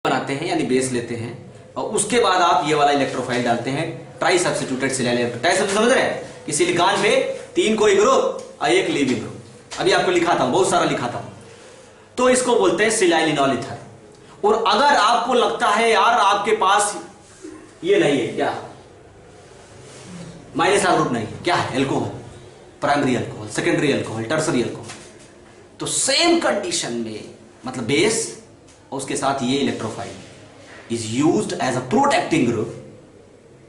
बनाते हैं यानी बेस लेते हैं और उसके बाद आप ये वाला इलेक्ट्रोफाइल डालते हैं, try substituted silyl electrophile. Try substitute समझ रहे हैं कि सिलिकॉन पे 3 कोई ग्रुप और 1 लीविंग ग्रुप। अभी आपको लिखा था, बहुत सारा लिखा था, तो इसको बोलते हैं सिलाइल इनॉल ईथर। और अगर आपको लगता है यार आपके पास ये नहीं है, क्या माइनस आर ग्रुप नहीं है, क्या है, alcohol, primary alcohol, secondary alcohol, tertiary alcohol, तो सेम कंडीशन में मतलब बेस और उसके साथ ये electrophile is used as a protecting group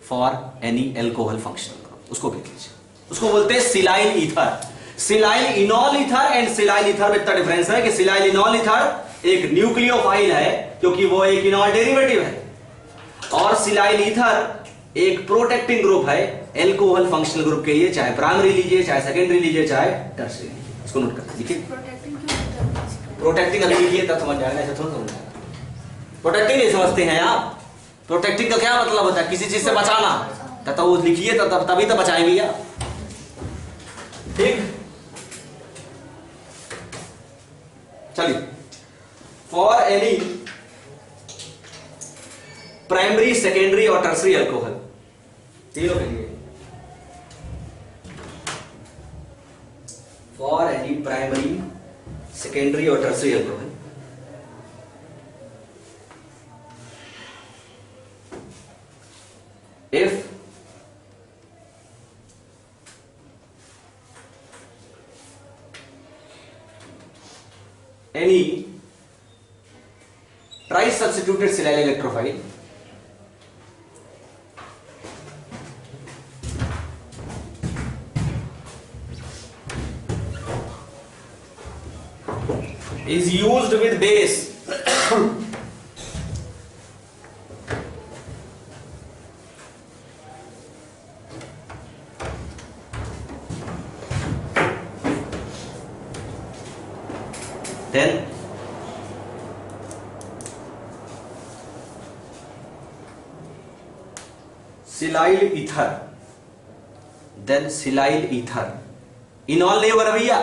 for any alcohol functional group. उसको देख लीजिए, उसको बोलते हैं silyl ether. Silyl enol ether and silyl ether में इतना डिफरेंस है कि सिलाइल इनॉल ईथर एक न्यूक्लियोफाइल है क्योंकि वो एक इनॉल डेरिवेटिव है, और सिलाइल ईथर एक प्रोटेक्टिंग ग्रुप है एल्कोहल फंक्शनल ग्रुप के लिए, चाहे प्राइमरी लीजिए, चाहे सेकेंडरी लीजिए, चाहे टर्सरी लीजिए। इसको नोट करते लिखिए। प्रोटेक्टिंग अभी लिखिए तब समझ जाएगा, ऐसा थोड़ा समझ आएगा। प्रोटेक्टिंग नहीं समझते हैं आप? प्रोटेक्टिंग का क्या मतलब होता है? किसी चीज से बचाना, तब वो लिखिए तभी तो बचाएंगे आप। ठीक, चलिए। फॉर एनी प्राइमरी, सेकेंडरी और टर्सरी अल्कोहल, तीनों के लिए, फॉर एनी प्राइमरी, सेकेंडरी और tertiary alcohol, if any tri-substituted silyl electrophile is used with base then silyl ether, then silyl ether. Enol नहीं होगा ना भैया,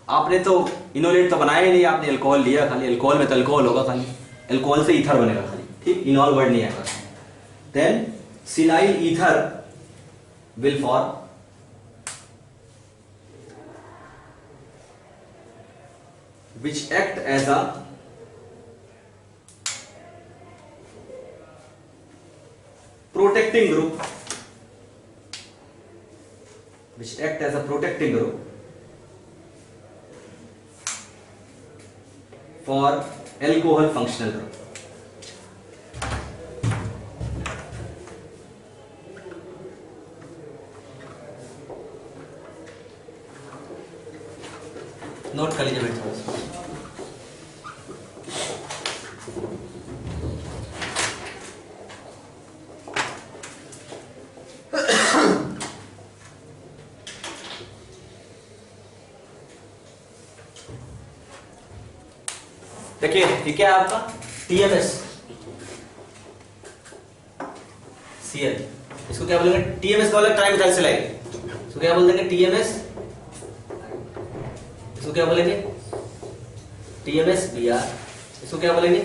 आपने तो इनोलेट तो बनाया ही नहीं, आपने अल्कोहल लिया, खाली अल्कोहल में तो अल्कोहल होगा, खाली अल्कोहल से ईथर बनेगा खाली, ठीक, इनॉल वर्ड नहीं आएगा। Then silyl ether will form which act as a protecting group, which act as a protecting group for alcohol functional group. Note कर लीजिए बेटा। देखिए ये क्या है आपका TMS Cl, इसको क्या बोलेंगे? TMS का बोलेंगे ट्राइमिथाइल सिलाइल, इसको क्या बोल देंगे? TMS, इसको क्या बोलेंगे? TMS Br, इसको क्या बोलेंगे?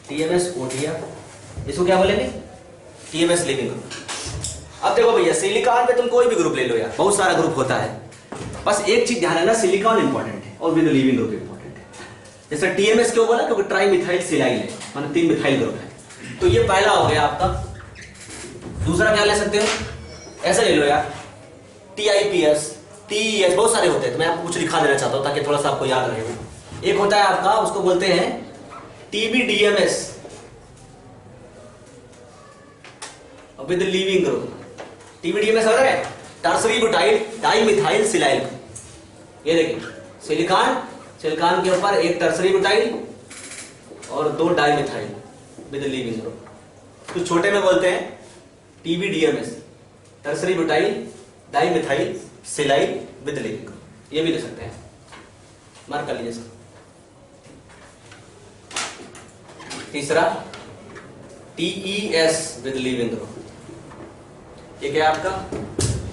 TMS ODR, इसको क्या बोलेंगे? TMS leaving group. अब देखो भैया, सिलिकॉन पे तुम कोई भी ग्रुप ले लो यार, बहुत सारा ग्रुप होता है, बस एक चीज ध्यान रखना, सिलिकॉन इंपॉर्टेंट है और विद लिविंग ग्रुप इंपॉर्टेंट है। जैसे TMS क्यों बोला? क्योंकि ट्राई मिथाइल सिलाइल है, माने 3 मिथाइल ग्रुप है, तो ये पहला हो गया आपका। दूसरा क्या ले सकते हो? ऐसा ले लो यार, TIPS, TES, बहुत सारे होते हैं, तो मैं आपको कुछ लिखा देना चाहता हूं ताकि थोड़ा सा आपको याद रहे। एक होता है आपका, उसको बोलते हैं TBDMS with leaving group. TBDMS हो रहा है टर्सरी बुटाइल डाइमिथाइल सिलाइल। ये देखिए सिलिकॉन के ऊपर एक टर्सरी बुटाइल और 2 डाइमिथाइल विद लिविंग ग्रुप, तो छोटे में बोलते हैं TBDMS, tertiary butyl dimethyl silyl with leaving group. ये भी ले सकते हैं, मार्क कर लीजिए इसको। तीसरा TES विद लिविंग ग्रुप, ये क्या है आपका?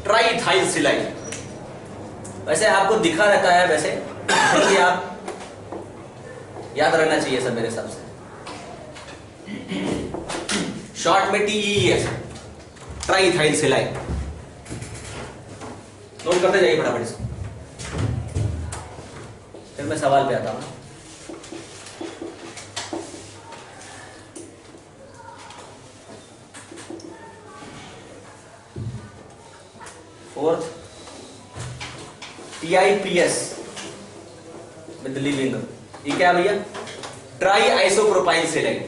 Triethyl silyl. वैसे आपको दिखा रहता है, वैसे आप याद रहना चाहिए सब मेरे हिसाब से। शॉर्ट में TEES, ट्राई इथाइल सेलाइन। नोट करते जाइए फटाफट इसको, फिर मैं सवाल पे आता हूँ। फोर्थ TIPS विद लिविंग, ये क्या भैया? Try isopropyl सेलाइन।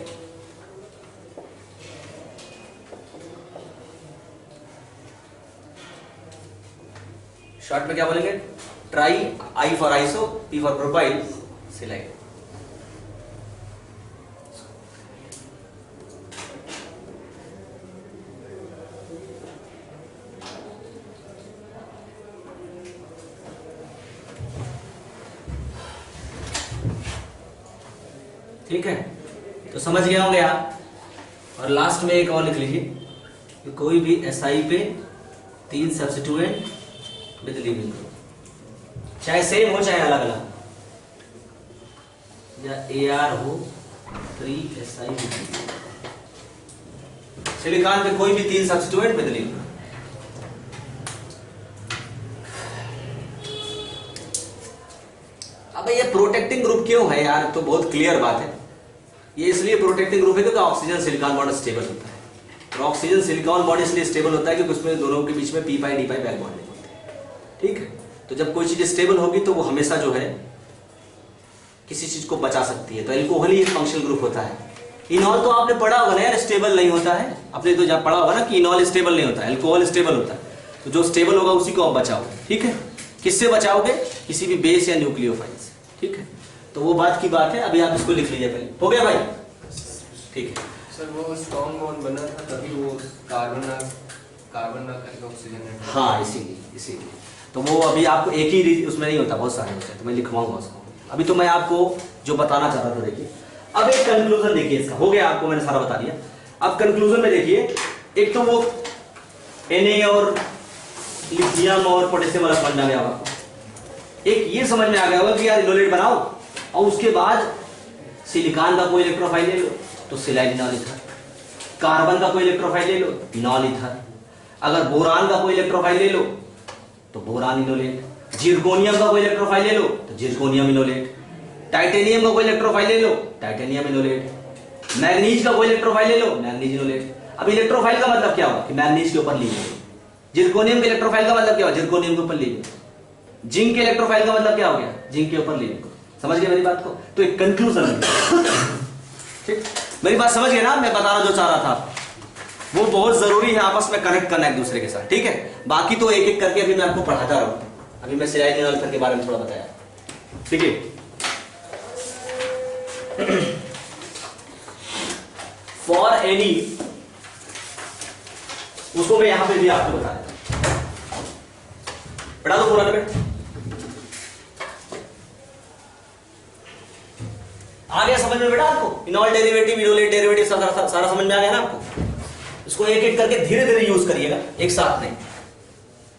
शॉर्ट में क्या बोलेंगे? Try, I for iso, P for propyl सेलाइन। ठीक है, तो समझ गए होंगे आप। और लास्ट में एक और लिख लीजिए कि कोई भी SI पे 3 सब्स्टिट्यूएंट विद लिविंग ग्रुप, चाहे सेम हो चाहे अलग अलग, या AR हो 3 SI सिलिकॉन पे कोई भी 3 सब्स्टिट्यूएंट विद लिविंग ग्रुप। अब ये प्रोटेक्टिंग ग्रुप क्यों है यार? तो बहुत क्लियर बात है, ये इसलिए प्रोटेक्टिंग ग्रुप है क्योंकि ऑक्सीजन सिलिकॉन बॉन्ड स्टेबल होता है। और ऑक्सीजन सिलिकॉन बॉन्ड इसलिए स्टेबल होता है क्योंकि उसमें दोनों के बीच में p पाई d पाई बैक बॉन्डिंग होती है। ठीक है, तो जब कोई चीज स्टेबल होगी तो वो हमेशा जो है किसी चीज को बचा सकती है। तो एल्कोहल ही एक फंक्शनल ग्रुप होता है। इनॉल तो आपने पढ़ा होगा ना यार, स्टेबल नहीं होता है। आपने तो जब पढ़ा होगा ना कि इनॉल स्टेबल नहीं होता है, एल्कोहल स्टेबल होता है। तो जो स्टेबल होगा उसी को आप बचाओगे। ठीक है, किससे बचाओगे? किसी भी बेस या न्यूक्लियोफाइल से। ठीक है, तो वो बात की बात है। अभी आप इसको लिख लीजिए पहले। हो गया भाई? ठीक है सर, वो स्ट्रॉन्ग बॉन्ड बना था तभी वो कार्बन ना करके ऑक्सीजन है। हाँ, इसीलिए तो वो अभी आपको एक ही उसमें नहीं होता, बहुत सारे होते हैं, तो मैं लिखवाऊंगा उसको। अभी तो मैं आपको जो बताना चाह रहा था देखिए। अब एक कंक्लूजन देखिए इसका, हो गया आपको मैंने सारा बता दिया। अब कंक्लूजन में देखिए, एक तो वो Na और लिथियम और पोटेशियम वाला समझ में आ गया होगा। एक ये समझ में आ गया होगा कि यार इनोलेट बनाओ और उसके बाद सिलिकॉन का कोई इलेक्ट्रोफाइल ले लो तो सिलाइन इनॉल ईथर, कार्बन का कोई इलेक्ट्रोफाइल ले लो इनॉल ईथर, अगर बोरान का कोई इलेक्ट्रोफाइल ले लो तो बोरान इनोलेट, जिरकोनियम का कोई इलेक्ट्रोफाइल ले लो तो जिरकोनियम इनोलेट, टाइटेनियम का कोई इलेक्ट्रोफाइल ले लो टाइटेनियम इनोलेट, मैग्नीज का कोई इलेक्ट्रोफाइल ले लो मैग्नीज इनोलेट। अब इलेक्ट्रोफाइल का मतलब क्या होगा कि मैग्नीज के ऊपर लीजिए। जिरकोनियम के इलेक्ट्रोफाइल का मतलब क्या होगा? जिरकोनियम के ऊपर लीजिए। जिंक के इलेक्ट्रोफाइल का मतलब क्या हो गया? जिंक के ऊपर लीजिए। समझ गए मेरी बात को? तो एक कंक्लूजन है। ठीक, मेरी बात समझ गए ना? मैं बताना जो चाह रहा था वो बहुत जरूरी है आपस में कनेक्ट करना एक दूसरे के साथ। ठीक है, बाकी तो एक एक करके अभी मैं आपको पढ़ाता रहूं। अभी मैं सिलाइन इनोलेटर के बारे में थोड़ा बताया। ठीक है, फॉर एनी, उसको मैं यहां पे भी आपको बता देता हूं। पढ़ा दो पूरा बेटा, आ गया समझ में बेटा आपको? इनॉल डेरिवेटिव, इनोलेट डेरिवेटिव सारा समझ में आ गया ना आपको? इसको एक एक करके धीरे धीरे यूज करिएगा, एक साथ नहीं।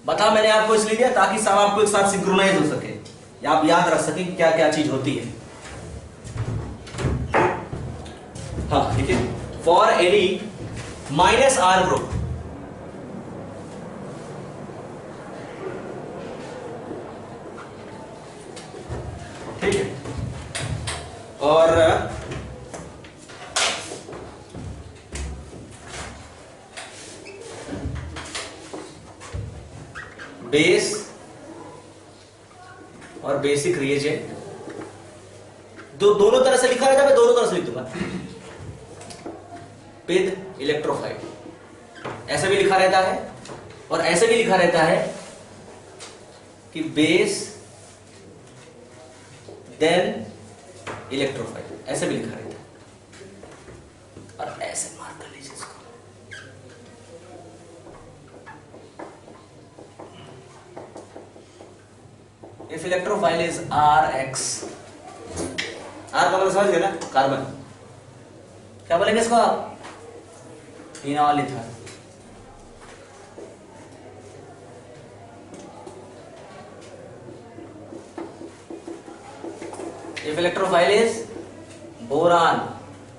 बता मैंने आपको इसलिए दिया ताकि सब आपको एक साथ सिंक्रोनाइज हो सके, या आप याद रख सके क्या क्या चीज होती है। हाँ ठीक है, फॉर एनी -R ग्रुप, ठीक है, और बेस और बेसिक रिएजेंट, दोनों तरह से लिखा रहता है, मैं दोनों तरह से लिख दूंगा। विद इलेक्ट्रोफाइल ऐसे भी लिखा रहता है और ऐसे भी लिखा रहता है कि बेस देन इलेक्ट्रोफाइल, ऐसे भी लिखा रहता है। और ऐसे मार्क कर लीजिए इसको। If electrophile is Rx, R का मतलब समझ गए ना? कार्बन। क्या बोलेंगे इसको आप? इनॉल ether. If electrophile is boron,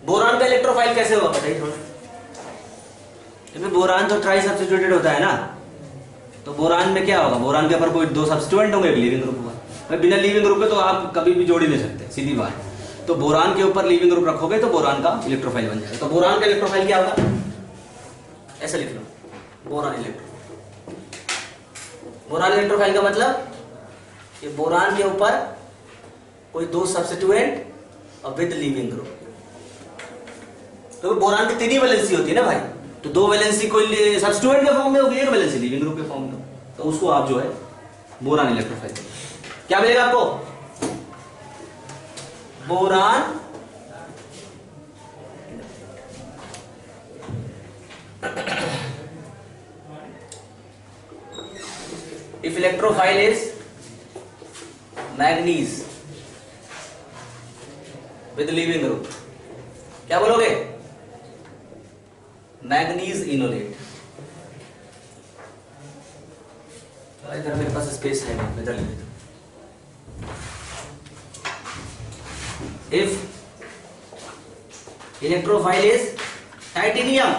boron का इलेक्ट्रोफाइल कैसे होगा बताइए थोड़ा। क्योंकि बोरान तो ट्राई सब्स्टिट्यूटेड होता है ना, तो बोरान में क्या होगा, बोरान के ऊपर कोई दो सब्स्टिट्यूएंट होंगे, एक लीविंग ग्रुप होगा। भाई बिना लीविंग ग्रुप के तो आप कभी भी जोड़ ही नहीं सकते, सीधी बात। तो बोरान के ऊपर लीविंग ग्रुप रखोगे तो बोरान का इलेक्ट्रोफाइल बन जाएगा। तो बोरान का इलेक्ट्रोफाइल क्या होगा, ऐसे लिख लो, बोरान इलेक्ट्रो। बोरान इलेक्ट्रोफाइल का मतलब ये बोरान के ऊपर कोई दो सब्स्टिट्यूएंट और विद लीविंग ग्रुप। तो बोरान की तीन ही वैलेंसी होती है ना भाई, तो दो वैलेंसी कोई सब्स्टिट्यूएंट के फॉर्म में होगी, एक वैलेंसी लीविंग ग्रुप के फॉर्म में, तो उसको आप जो है बोरान इलेक्ट्रोफाइल। क्या मिलेगा आपको, boron if electrophile is manganese with leaving group, क्या बोलोगे, मैग्नीज इनोलेट। इधर मेरे पास स्पेस है, इधर लिख देता हूं। If electrophile is titanium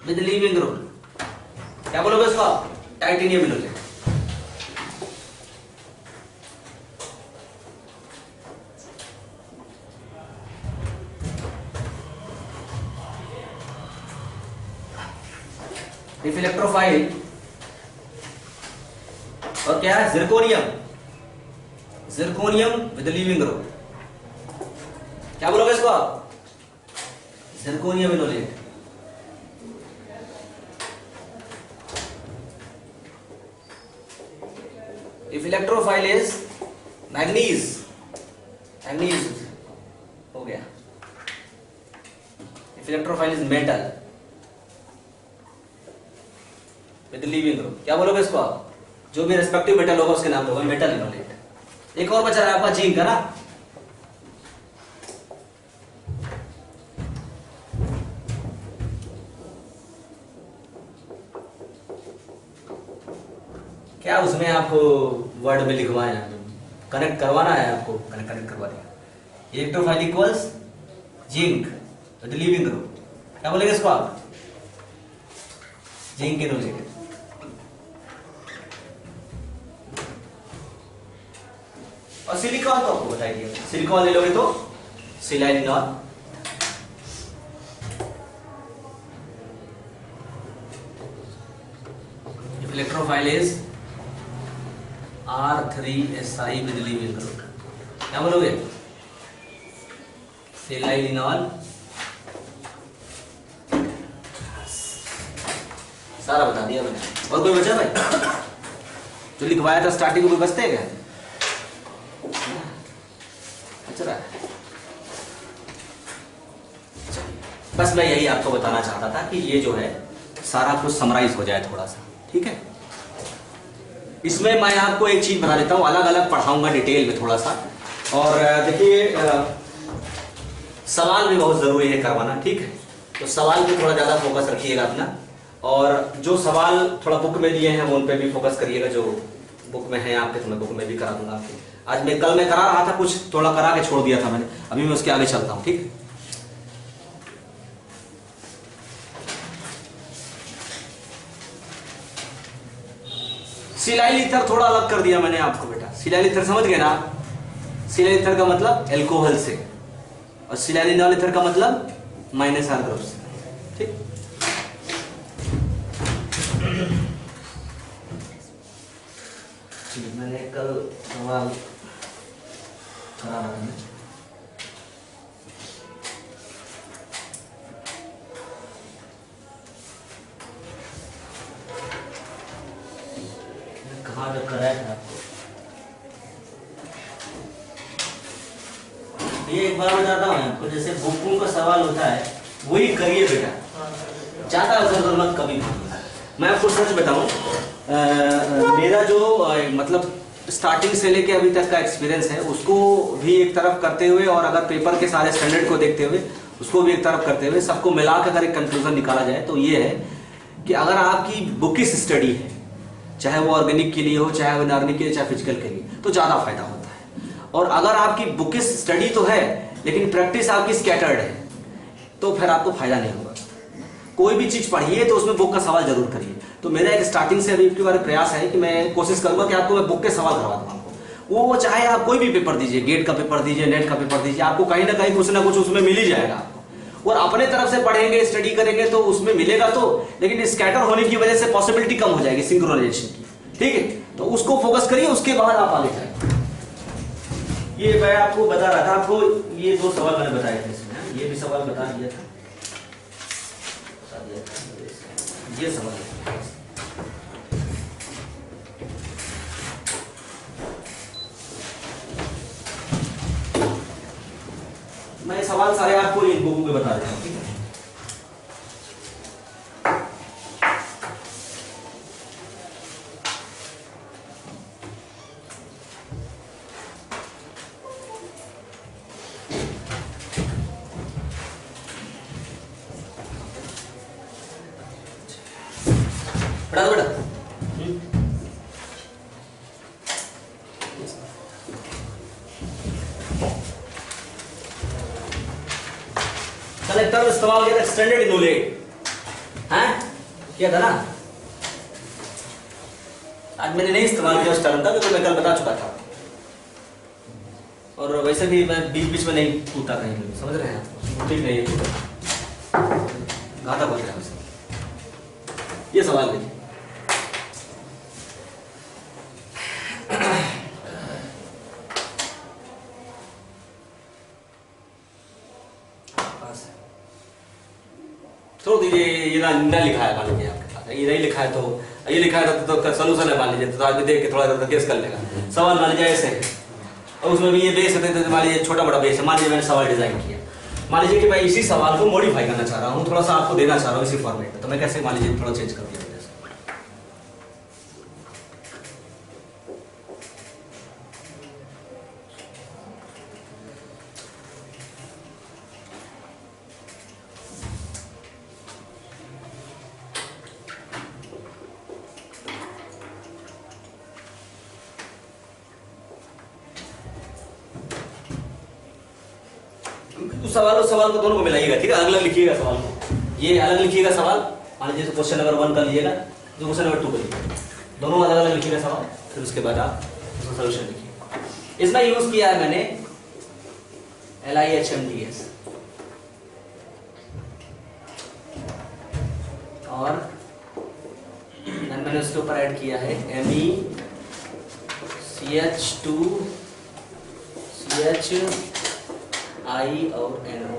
with leaving group, क्या बोलोगे उसका, टाइटेनियम इनोलेट। इफ इलेक्ट्रोफाइल और क्या है, zirconium, zirconium with leaving group, क्या बोलोगे इसको आप, zirconium enolate. If electrophile is manganese, manganese हो गया। If electrophile is metal with leaving group, क्या बोलोगे इसको आप, जो भी रेस्पेक्टिव मेटल होगा उसके नाम होगा मेटल इनोलेट। एक और बचा है आपका जिंक, है ना। क्या उसमें आपको वर्ड में लिखवाना है, कनेक्ट करवाना है आपको, कनेक्ट करवा दिया। Electrophile equals zinc with leaving group, क्या बोलेंगे इसको आप, जिंक इनोलेट। और सिलिकॉन तो आपको बताइए, सिलिकॉन ले लोगे तो सिलाइलिनॉल, electrophile is R3SI with leaving group, क्या बोलोगे, सिलाइलिनॉल। सारा बता दिया मैंने, और कोई बचा भाई जो लिखवाया था स्टार्टिंग में, कोई बचते हैं क्या, अच्छा रहा। बस मैं यही आपको बताना चाहता था कि ये जो है सारा कुछ समराइज हो जाए थोड़ा सा, ठीक है। इसमें मैं आपको एक चीज बता देता हूँ, अलग अलग पढ़ाऊंगा डिटेल में थोड़ा सा। और देखिए सवाल भी बहुत जरूरी है करवाना, ठीक है। तो सवाल पे थोड़ा ज्यादा फोकस रखिएगा अपना, और जो सवाल थोड़ा बुक में दिए हैं उन पे भी फोकस करिएगा, जो बुक में है आपके तो मैं बुक में भी करा दूंगा आपके। आज मैं कल मैं करा रहा था, कुछ थोड़ा करा के छोड़ दिया था मैंने, अभी मैं उसके आगे चलता हूँ, ठीक है। सिलाइल ईथर थोड़ा अलग कर दिया मैंने आपको बेटा, सिलाइल ईथर समझ गए ना, सिलाइल ईथर का मतलब एल्कोहल से, और सिलाइलिनॉल ईथर का मतलब -R ग्रुप से, ठीक। मैंने कल सवाल करा रहा था, कहाँ जो कराया था आपको, ये एक बार बताता हूँ आपको, जैसे बुकों का सवाल होता है वही करिए बेटा, ज्यादा अगर मत कभी। मैं आपको सच बताऊं, मेरा जो मतलब स्टार्टिंग से लेके अभी तक का एक्सपीरियंस है उसको भी एक तरफ करते हुए, और अगर पेपर के सारे स्टैंडर्ड को देखते हुए उसको भी एक तरफ करते हुए, सबको मिला कर अगर एक कंक्लूजन निकाला जाए तो ये है कि अगर आपकी बुकिश स्टडी है, चाहे वो ऑर्गेनिक के लिए हो, चाहे वो इनऑर्गेनिक के लिए, चाहे फिजिकल के लिए, तो ज़्यादा फायदा होता है। और अगर आपकी बुकिश स्टडी तो है लेकिन प्रैक्टिस आपकी स्कैटर्ड है, तो फिर आपको फायदा नहीं होगा। कोई भी चीज पढ़िए तो उसमें बुक का सवाल जरूर करिए। तो मेरा एक स्टार्टिंग से अभी के बारे प्रयास है कि मैं कोशिश करूंगा कि आपको मैं बुक के सवाल करवा दूँ आपको। वो चाहे आप कोई भी पेपर दीजिए, गेट का पेपर दीजिए, नेट का पेपर दीजिए, आपको कहीं ना कुछ उसमें मिल ही जाएगा आपको। और अपने तरफ से पढ़ेंगे, स्टडी करेंगे तो उसमें मिलेगा तो, लेकिन स्कैटर होने की वजह से पॉसिबिलिटी कम हो जाएगी सिंक्रोनाइजेशन की। ठीक है, तो उसको फोकस करिए, उसके बाद आप आगे जाएंगे। ये मैं आपको बता रहा था, आपको ये 2 सवाल मैंने बताए थे इसमें, ये भी सवाल बता दिया था, ये सवाल है। मैं सवाल सारे आपको इन बुक में बता देता हूँ, ठीक है। बड़ा बड़ा कलेक्टर इस्तेमाल किया था एक्सटेंडेड इनोलेट, हैं किया था ना। आज मैंने नहीं इस्तेमाल किया उस टर्म का, क्योंकि मैं कल बता चुका था। और वैसे भी मैं बीच बीच में नहीं कूदता कहीं भी, समझ रहे हैं, ठीक नहीं है, घाटा बोल रहे हैं। ये सवाल देखिए, छोड़ दीजिए, ये ना लिखा है मान लीजिए आपके पास, ये नहीं लिखा है तो ये लिखा है तो सोल्यूशन है मान लीजिए, तो आदमी देख के थोड़ा सा केस कर लेगा। सवाल मान लीजिए ऐसे है, और उसमें भी ये बेस है, तो मान लीजिए छोटा बड़ा बेस है। मान लीजिए मैंने सवाल डिजाइन किया, मान लीजिए कि मैं इसी सवाल को मॉडिफाई करना चाह रहा हूँ, थोड़ा सा आपको देना चाह रहा हूँ इसी फॉर्मेट में, तो मैं कैसे मान लीजिए थोड़ा चेंज कर दिया। सवाल को दोनों को मिलाइएगा, ठीक है, अलग अलग लिखिएगा सवाल को, ये अलग लिखिएगा सवाल। मान लीजिए क्वेश्चन नंबर 1 कर लीजिएगा, जो क्वेश्चन नंबर 2 कर लीजिएगा, दोनों अलग अलग लिखिएगा सवाल, फिर उसके बाद आप उसका सोल्यूशन लिखिए। इसमें यूज किया है मैंने LIHMDS और मैंने उसके ऊपर ऐड किया है MECH2CHI और NO।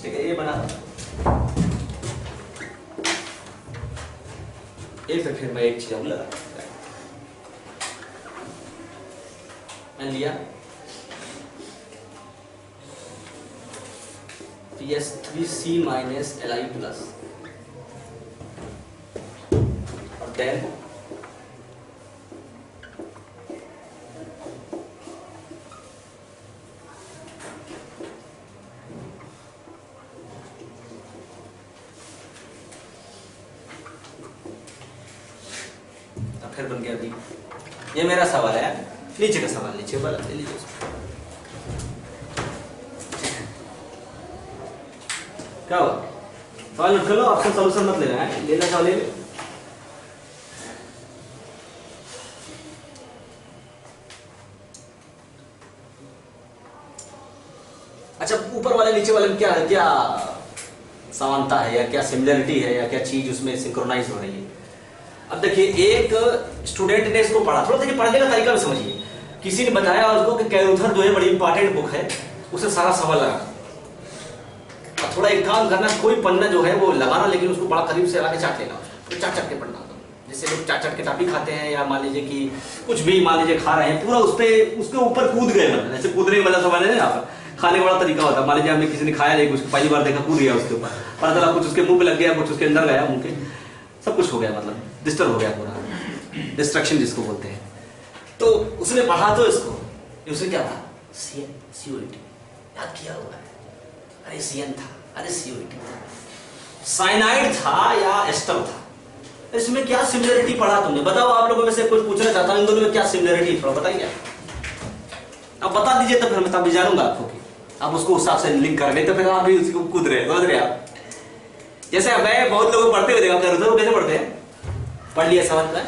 ठीक है, ये बना एक फिर मैं एक चीज लगा मैं लिया PS3C माइनस Li प्लस और देन फिर बन गया अभी। ये मेरा सवाल है, नीचे का सवाल नीचे वाला ले लीजिए। क्या हुआ, सवाल लिख लो, ऑप्शन सॉल्यूशन मत लेना है, लेना सवाल ले। अच्छा, ऊपर वाले नीचे वाले में क्या है, क्या समानता है या क्या सिमिलरिटी है या क्या चीज उसमें सिंक्रोनाइज हो रही है। अब देखिए, एक स्टूडेंट ने इसको पढ़ा, थोड़ा देखिए पढ़ने का तरीका भी समझिए। किसी ने बताया उसको कि कैरुथर जो है बड़ी इंपॉर्टेंट बुक है, उसे सारा सवाल लगा। अब थोड़ा एक काम करना, कोई पन्ना जो है वो लगाना, लेकिन उसको बड़ा करीब से आगे चाट लेना, तो चाट चाट के पढ़ना। जैसे लोग चाट चाट के टापी खाते हैं, या मान लीजिए कि कुछ भी मान लीजिए खा रहे हैं, पूरा उस पे उसके ऊपर कूद गए, मतलब जैसे कूदने का मतलब समझ रहे हैं। खाने का बड़ा तरीका होता है, मान लीजिए हमने किसी ने खाया नहीं, कुछ पहली बार देखा, कूद गया उसके ऊपर, पता चला कुछ उसके मुंह पे लग गया, कुछ उसके अंदर गया, मुंह के सब कुछ हो गया, मतलब डिस्टर्ब हो गया पूरा, डिस्ट्रक्शन जिसको बोलते हैं। तो उसने पढ़ा तो इसको, उसे क्या था, COET याद किया हुआ है, अरे CN था, अरे COET था, साइनाइड था या एस्टर था, इसमें क्या सिमिलरिटी पढ़ा तुमने? बताओ, आप लोगों में से कुछ पूछना चाहता हूं, इन दोनों में क्या सिमिलरिटी थोड़ा बताइए। अब बता दीजिए तो फिर मैं तब भी जानूंगा आपको कि आप उसको उस हिसाब से लिंक कर गए, तो फिर आप भी उसको कूद रहे समझ रहे आप। जैसे मैं बहुत लोगों पढ़ते हुए देखा, कैसे पढ़ते हैं, पढ़ लिया समझ में,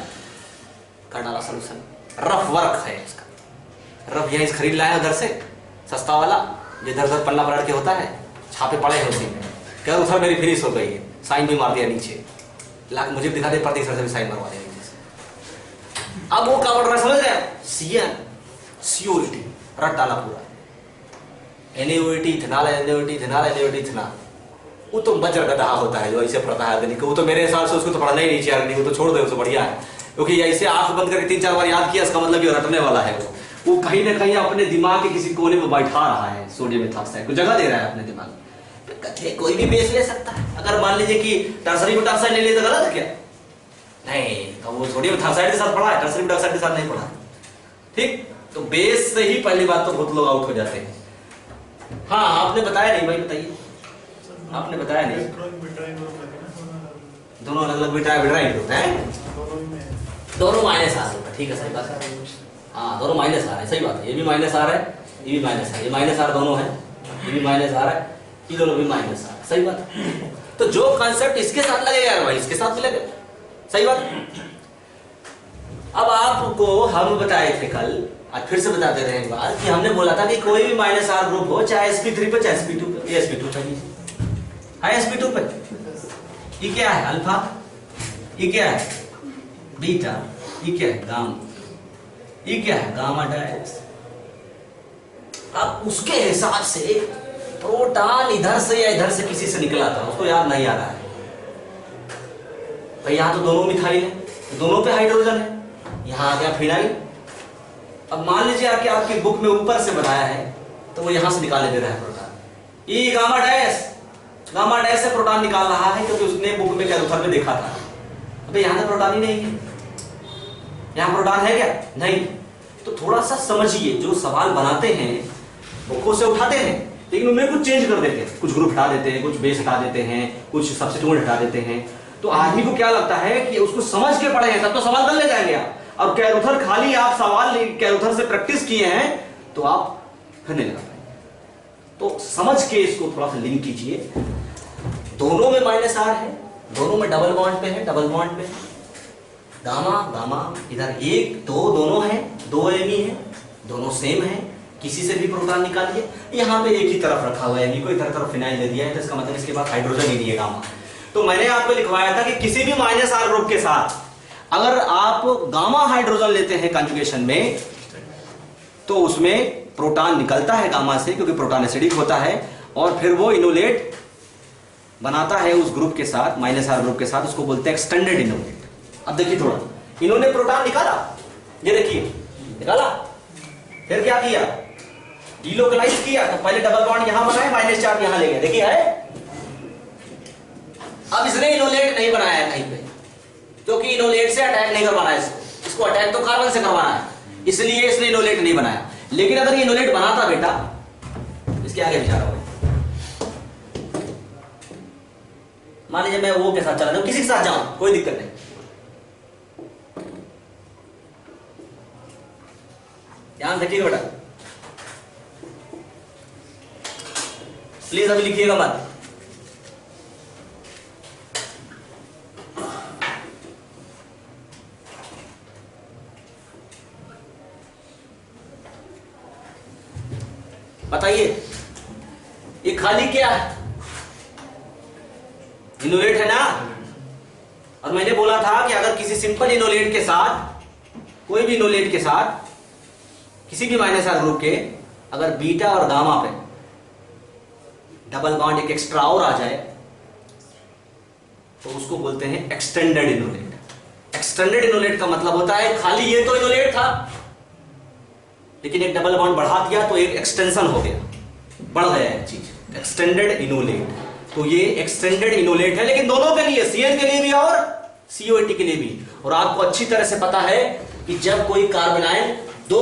कर डाला सोल्यूशन। रफ वर्क है इसका, रफ यहीं खरीद लाया उधर से सस्ता वाला, जो इधर पल्ला पलट के होता है, छापे पड़े हैं उसी में, क्या उधर मेरी फिनिश हो गई है, साइन भी मार दिया नीचे, लाख मुझे दिखा दे प्रति सर से भी साइन मरवा दिया नीचे से। अब वो क्या पढ़ रहा है समझ रहे हैं, CN COET रट डाला पूरा, NaOET ethanol, NaOET ethanol, NaOET ethanol. वो तो बजर गधा होता है जो ऐसे पढ़ता है आदमी को, वो तो मेरे हिसाब से उसको तो पढ़ना ही नहीं चाहिए आदमी, वो तो छोड़ दे, उससे बढ़िया है, क्योंकि ऐसे आंख बंद करके 3-4 बार याद किया, इसका मतलब ये रटने वाला है। वो कहीं ना कहीं अपने दिमाग के किसी कोने में बैठा रहा है, सोडियम मेथॉक्साइड को जगह दे रहा है अपने दिमाग में। कोई भी बेस ले सकता है, अगर मान लीजिए कि टर्सरी मेथॉक्साइड ले लिया तो गलत है क्या? नहीं, तो वो सोडियम मेथॉक्साइड के साथ पढ़ा है, टर्सरी मेथॉक्साइड के साथ नहीं पढ़ा। ठीक, तो बेस से ही पहली बात तो बहुत लोग आउट हो जाते हैं। हाँ, आपने बताया नहीं भाई, बताइए, आपने बताया नहीं। दोनों अलग अलग बिट्राइन ग्रुप हैं, दोनों माइनस आ रहा है, ठीक है, सही बात है। हाँ, दोनों माइनस आ रहा है, सही बात है, ये भी माइनस आ रहा है, ये भी माइनस आ रहा है, ये माइनस आर दोनों है, ये भी माइनस आ रहा है, ये दोनों भी माइनस आ रहा है, सही बात है। तो जो कंसेप्ट इसके साथ लगेगा यार भाई, इसके साथ भी लगेगा, सही बात है। अब आपको हम बताए थे कल, आज फिर से बता दे रहे हैं एक बार, कि हमने बोला था कि कोई भी माइनस आर ग्रुप हो, चाहे sp3 पे चाहे sp2 पे, ये sp2 चाहिए, हाँ sp2 पे, ये क्या है अल्फा, ये क्या है बीटा, ये क्या है गामा, ये क्या है गामा डैश। अब उसके हिसाब से प्रोटॉन इधर से या इधर से किसी से निकला था, उसको याद नहीं आ रहा है भाई, यहाँ तो दोनों मिथाइल है, तो दोनों पे हाइड्रोजन है, यहाँ आ गया फिनाइल। अब मान लीजिए आके आपकी बुक में ऊपर से बनाया है, तो वो यहां से निकाले दे रहा है प्रोटॉन, ये गामा डैश से प्रोटॉन निकाल रहा है, क्योंकि उसने बुक में कैरोथर में देखा था। अबे यहाँ तो प्रोटॉन ही नहीं है, यहाँ प्रोटॉन है क्या? नहीं। तो थोड़ा सा समझिए, जो सवाल बनाते हैं बुकों से उठाते हैं, लेकिन उनमें कुछ चेंज कर देते हैं, कुछ ग्रुप हटा देते हैं, कुछ बेस हटा देते हैं, कुछ सब्स्टिट्यूएंट हटा देते हैं। तो आदमी को क्या लगता है कि उसको समझ के पढ़े हैं तब तो सवाल कर ले जाएंगे आप। अब कैरोथर खाली आप सवाल कैरोथर से प्रैक्टिस किए हैं तो आप फिर नहीं लगा पाएंगे। तो समझ के इसको थोड़ा सा लिंक कीजिए। दोनों में माइनस आर है, दोनों में डबल बॉन्ड पे है, डबल बॉन्ड पे गामा गामा, इधर एक दो दोनों है, दो एमी है, दोनों सेम है, किसी से भी प्रोटॉन निकालिए। यहाँ पे एक ही तरफ रखा हुआ है एमी को, इधर तरफ फिनाइल दे दिया है, तो इसका मतलब इसके बाद हाइड्रोजन ही नहीं है गामा। तो मैंने आपको लिखवाया था कि किसी भी माइनस आर ग्रुप के साथ अगर आप गामा हाइड्रोजन लेते हैं कंजुगेशन में, तो उसमें प्रोटॉन निकलता है गामा से, क्योंकि प्रोटॉन एसिडिक होता है, और फिर वो इनोलेट बनाता है उस ग्रुप के साथ, माइनस आर ग्रुप के साथ, उसको बोलते हैं एक्सटेंडेड इनोलेट। अब देखिए थोड़ा, इन्होंने प्रोटॉन निकाला, ये देखिए निकाला, फिर क्या किया, डिलोकलाइज किया, तो पहले डबल बॉन्ड यहां बनाया, माइनस चार्ज यहां ले गया, देखिए है। अब इसने इनोलेट नहीं बनाया कहीं पे, क्योंकि इनोलेट से अटैक नहीं करवाना है इसको अटैक तो कार्बन से करवाना है, इसलिए इसने इनोलेट नहीं बनाया। लेकिन अगर ये इनोलेट बनाता बेटा, इसके आगे विचार हो, मान लीजिए मैं वो के साथ चला जाऊं, किसी के साथ जाऊं, कोई दिक्कत नहीं, ध्यान रखिएगा बेटा, प्लीज अभी लिखिएगा मत। बताइए ये खाली क्या है, इनोलेट है ना। और मैंने बोला था कि अगर किसी सिंपल इनोलेट के साथ, कोई भी इनोलेट के साथ, किसी भी माइनस आर ग्रुप के अगर बीटा और गामा पे डबल बॉन्ड एक एक्स्ट्रा और आ जाए, तो उसको बोलते हैं एक्सटेंडेड इनोलेट। एक्सटेंडेड इनोलेट का मतलब होता है खाली ये तो इनोलेट था, लेकिन एक डबल बॉन्ड बढ़ा दिया तो एक एक्सटेंशन हो गया, बढ़ गया एक चीज, एक्सटेंडेड इनोलेट। तो ये एक्सटेंडेड इनोलेट है, लेकिन दोनों के लिए, CN के लिए भी और COET के लिए भी। और आपको अच्छी तरह से पता है कि जब कोई कार्बोनाइल दो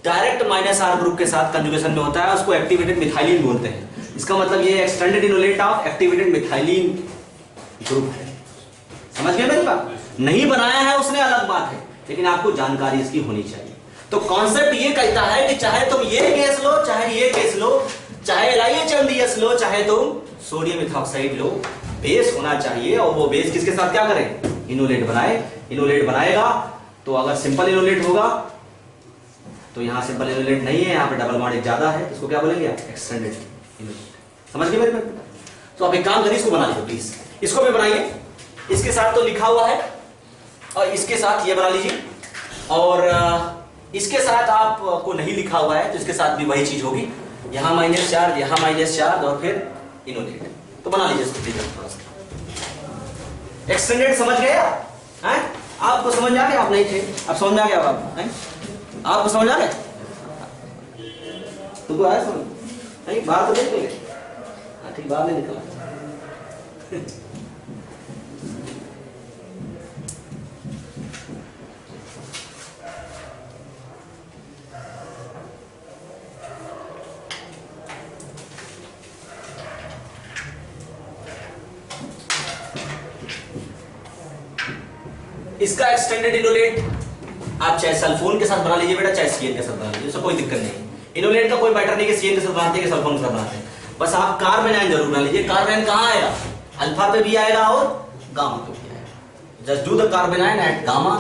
डायरेक्ट माइनस आर ग्रुप के साथ कंजुगेशन में होता है, उसको एक्टिवेटेड मिथाइलिन बोलते हैं। इसका मतलब ये extended enolate of activated methylene group है। समझ गए मेरी बात? नहीं बनाया है उसने अलग बात है, लेकिन आपको जानकारी इसकी होनी चाहिए। तो कॉन्सेप्ट ये कहता है कि चाहे तुम ये गैस लो, चाहे ये गैस लो, चाहे LiHMDS लो, चाहे तुम सोडियम इथॉक्साइड लो, बेस होना चाहिए। और वो बेस किसके साथ क्या करे? इनोलेट बनाए। इनोलेट बनाएगा तो अगर सिंपल इनोलेट होगा तो यहां सिंपल इनोलेट नहीं है, यहां पे डबल बॉन्ड ज्यादा है, इसको क्या बोलेंगे? Extended enolate. समझ गए मेरे बेटा? तो आप एक काम करिए, इसको बना लीजिए प्लीज, इसको भी बनाइए। इसके साथ तो लिखा हुआ है और इसके साथ ये बना लीजिए, और इसके साथ आपको नहीं लिखा हुआ है तो इसके साथ भी वही चीज होगी, यहां माइनस चार्ज, यहां माइनस चार्ज और फिर इनोलेट। तो बना लीजिए इसको थोड़ा सा। एक्सटेंडेड समझ गए आप? हैं? आपको समझ आ गया? आप नहीं थे, अब समझ में आ गया आप? हैं? आपको समझ आ गया? तुमको आया समझ? नहीं, बाहर तो देख लेंगे। हाँ ठीक, बाहर नहीं निकला। इसका एक्सटेंडेड इनोलेट आप चाहे सल्फोन के साथ बना लीजिए बेटा, चाहे सीएन के साथ बना लीजिए, उससे कोई दिक्कत नहीं। इनोलेट का कोई मैटर नहीं कि सीएन के साथ बनाते हैं कि सल्फोन के साथ बनाते हैं, बस आप कार्बेनाइन जरूर बना लीजिए। कार्बेनाइन कहाँ आएगा? अल्फा पे भी आएगा और गामा पे भी आएगा। Just do the carbanion at gamma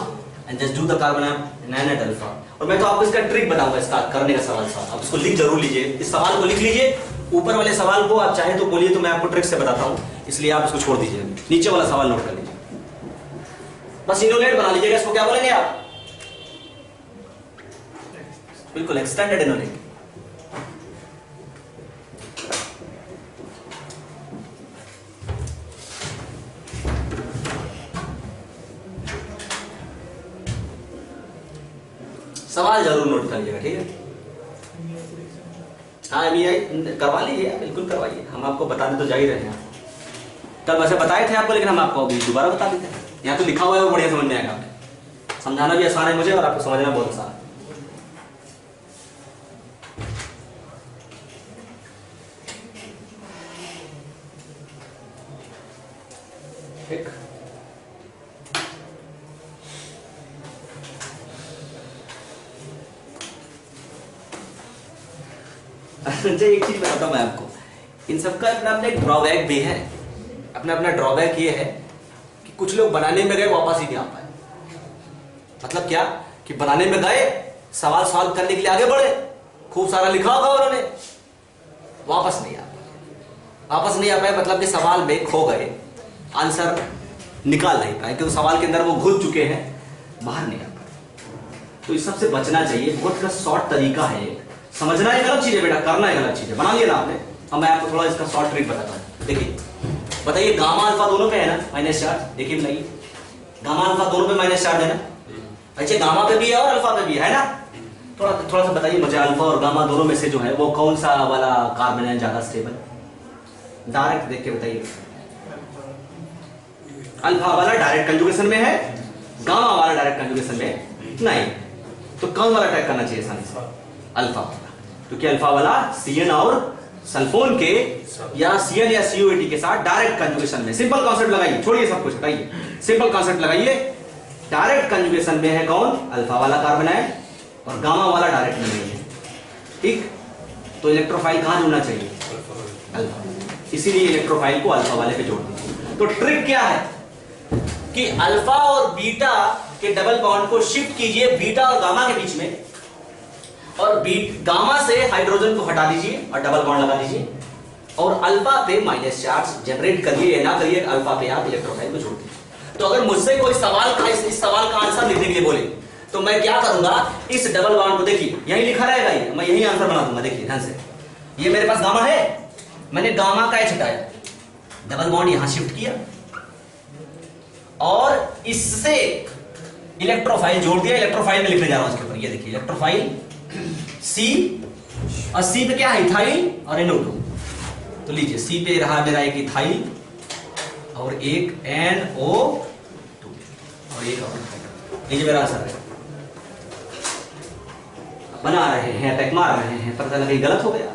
and just do the carbanion at alpha. और मैं तो आपको इसका ट्रिक बताऊंगा, इसका करने का सवाल साहब, आप इसको लिख जरूर लीजिए, इस सवाल को लिख लीजिए। ऊपर वाले सवाल को आप चाहे तो बोलिए, तो मैं आपको ट्रिक से बताता हूँ, इसलिए आप इसको छोड़ दीजिए, नीचे वाला सवाल नोट कर लीजिए। बस इनोलेट बना लीजिएगा, इसको क्या बोलेंगे आप? बिल्कुल एक्सटेंडेड इनोलेट। सवाल जरूर नोट कर लीजिएगा, ठीक है? हाँ अभी करवा लीजिए, बिल्कुल करवाइए, हम आपको बताने तो जा ही रहे हैं। कल वैसे बताए थे आपको, लेकिन हम आपको अभी दोबारा बता देते हैं। यहाँ तो लिखा हुआ है, वो बढ़िया समझ में आएगा। समझाना भी आसान है मुझे और आपको समझना बहुत आसान है। ठीक, अच्छा एक चीज बताता हूं मैं आपको, इन सबका अपना अपना एक ड्रॉबैक भी है। अपना अपना ड्रॉबैक ये है कि कुछ लोग बनाने में गए वापस ही नहीं आ पाए। मतलब क्या कि बनाने में गए, सवाल सॉल्व करने के लिए आगे बढ़े, खूब सारा लिखा होगा उन्होंने, वापस नहीं आ पाए। वापस नहीं आ पाए मतलब कि सवाल में खो गए, आंसर निकाल नहीं पाए, क्योंकि सवाल के अंदर वो घुल चुके हैं, बाहर नहीं आ पाए। तो इस सबसे बचना चाहिए। बहुत का शॉर्ट तरीका है, समझना एक अलग चीज है बेटा, करना एक अलग चीज है। बना लिया ना आपने? अब मैं आपको थोड़ा इसका शॉर्ट ट्रिक बताता हूँ। देखिए बताइए, गामा अल्फा दोनों पे है ना माइनस चार्ज? देखिए बताइए, गामा अल्फा दोनों पे माइनस चार्ज है ना? अच्छा, गामा पे भी है और अल्फा पे भी है ना? थोड़ा सा बताइए मुझे, अल्फा और गामा दोनों में से जो है वो कौन सा वाला कार्बन है ज्यादा स्टेबल? डायरेक्ट देख के बताइए। अल्फा वाला डायरेक्ट कंजुगेशन में है, गामा वाला डायरेक्ट कंजुगेशन में नहीं। तो कौन वाला अटैक करना चाहिए आसानी से? अल्फा वाला, क्योंकि अल्फा वाला सीएन और सल्फोन के या सीएन या सीओएटी के साथ डायरेक्ट कंजुगेशन में। सिंपल कॉन्सेप्ट लगाइए, छोड़िए सब कुछ, हटाइए, सिंपल कॉन्सेप्ट लगाइए। डायरेक्ट कंजुगेशन में है कौन? अल्फा वाला कार्बोनाइड, और गामा वाला डायरेक्ट में नहीं है। ठीक, तो इलेक्ट्रोफाइल कहां जुड़ना चाहिए? अल्फा, इसीलिए इलेक्ट्रोफाइल को अल्फा वाले पे जोड़ दीजिए। तो ट्रिक क्या है कि अल्फा और बीटा के डबल बॉन्ड को शिफ्ट कीजिए बीटा और गामा के बीच में, और गामा से हाइड्रोजन को हटा दीजिए और डबल बॉन्ड लगा दीजिए, और अल्फा पे माइनस चार्ज जनरेट करिए या ना करिए, अल्फा पे आप इलेक्ट्रोफाइल को जोड़ दीजिए। तो अगर मुझसे कोई सवाल का इस सवाल का आंसर लिखने के लिए बोले तो मैं क्या करूंगा, इस डबल बॉन्ड को देखिए यही लिखा रहेगा, ये मैं यही आंसर बना दूंगा। देखिए ध्यान से, ये मेरे पास गामा है, मैंने गामा का एच हटाया, डबल बॉन्ड यहां शिफ्ट किया और इससे इलेक्ट्रोफाइल जोड़ दिया। इलेक्ट्रोफाइल में लिखने जा रहा हूं इसके ऊपर, ये देखिए इलेक्ट्रोफाइल सी, और सी पे क्या है? इथाइल और NO2। तो लीजिए सी पे रहा मेरा एक इथाइल और एक NO2 और एक और, लीजिए मेरा आंसर है। बना रहे हैं, अटैक मार रहे हैं, पता चला कहीं गलत हो गया।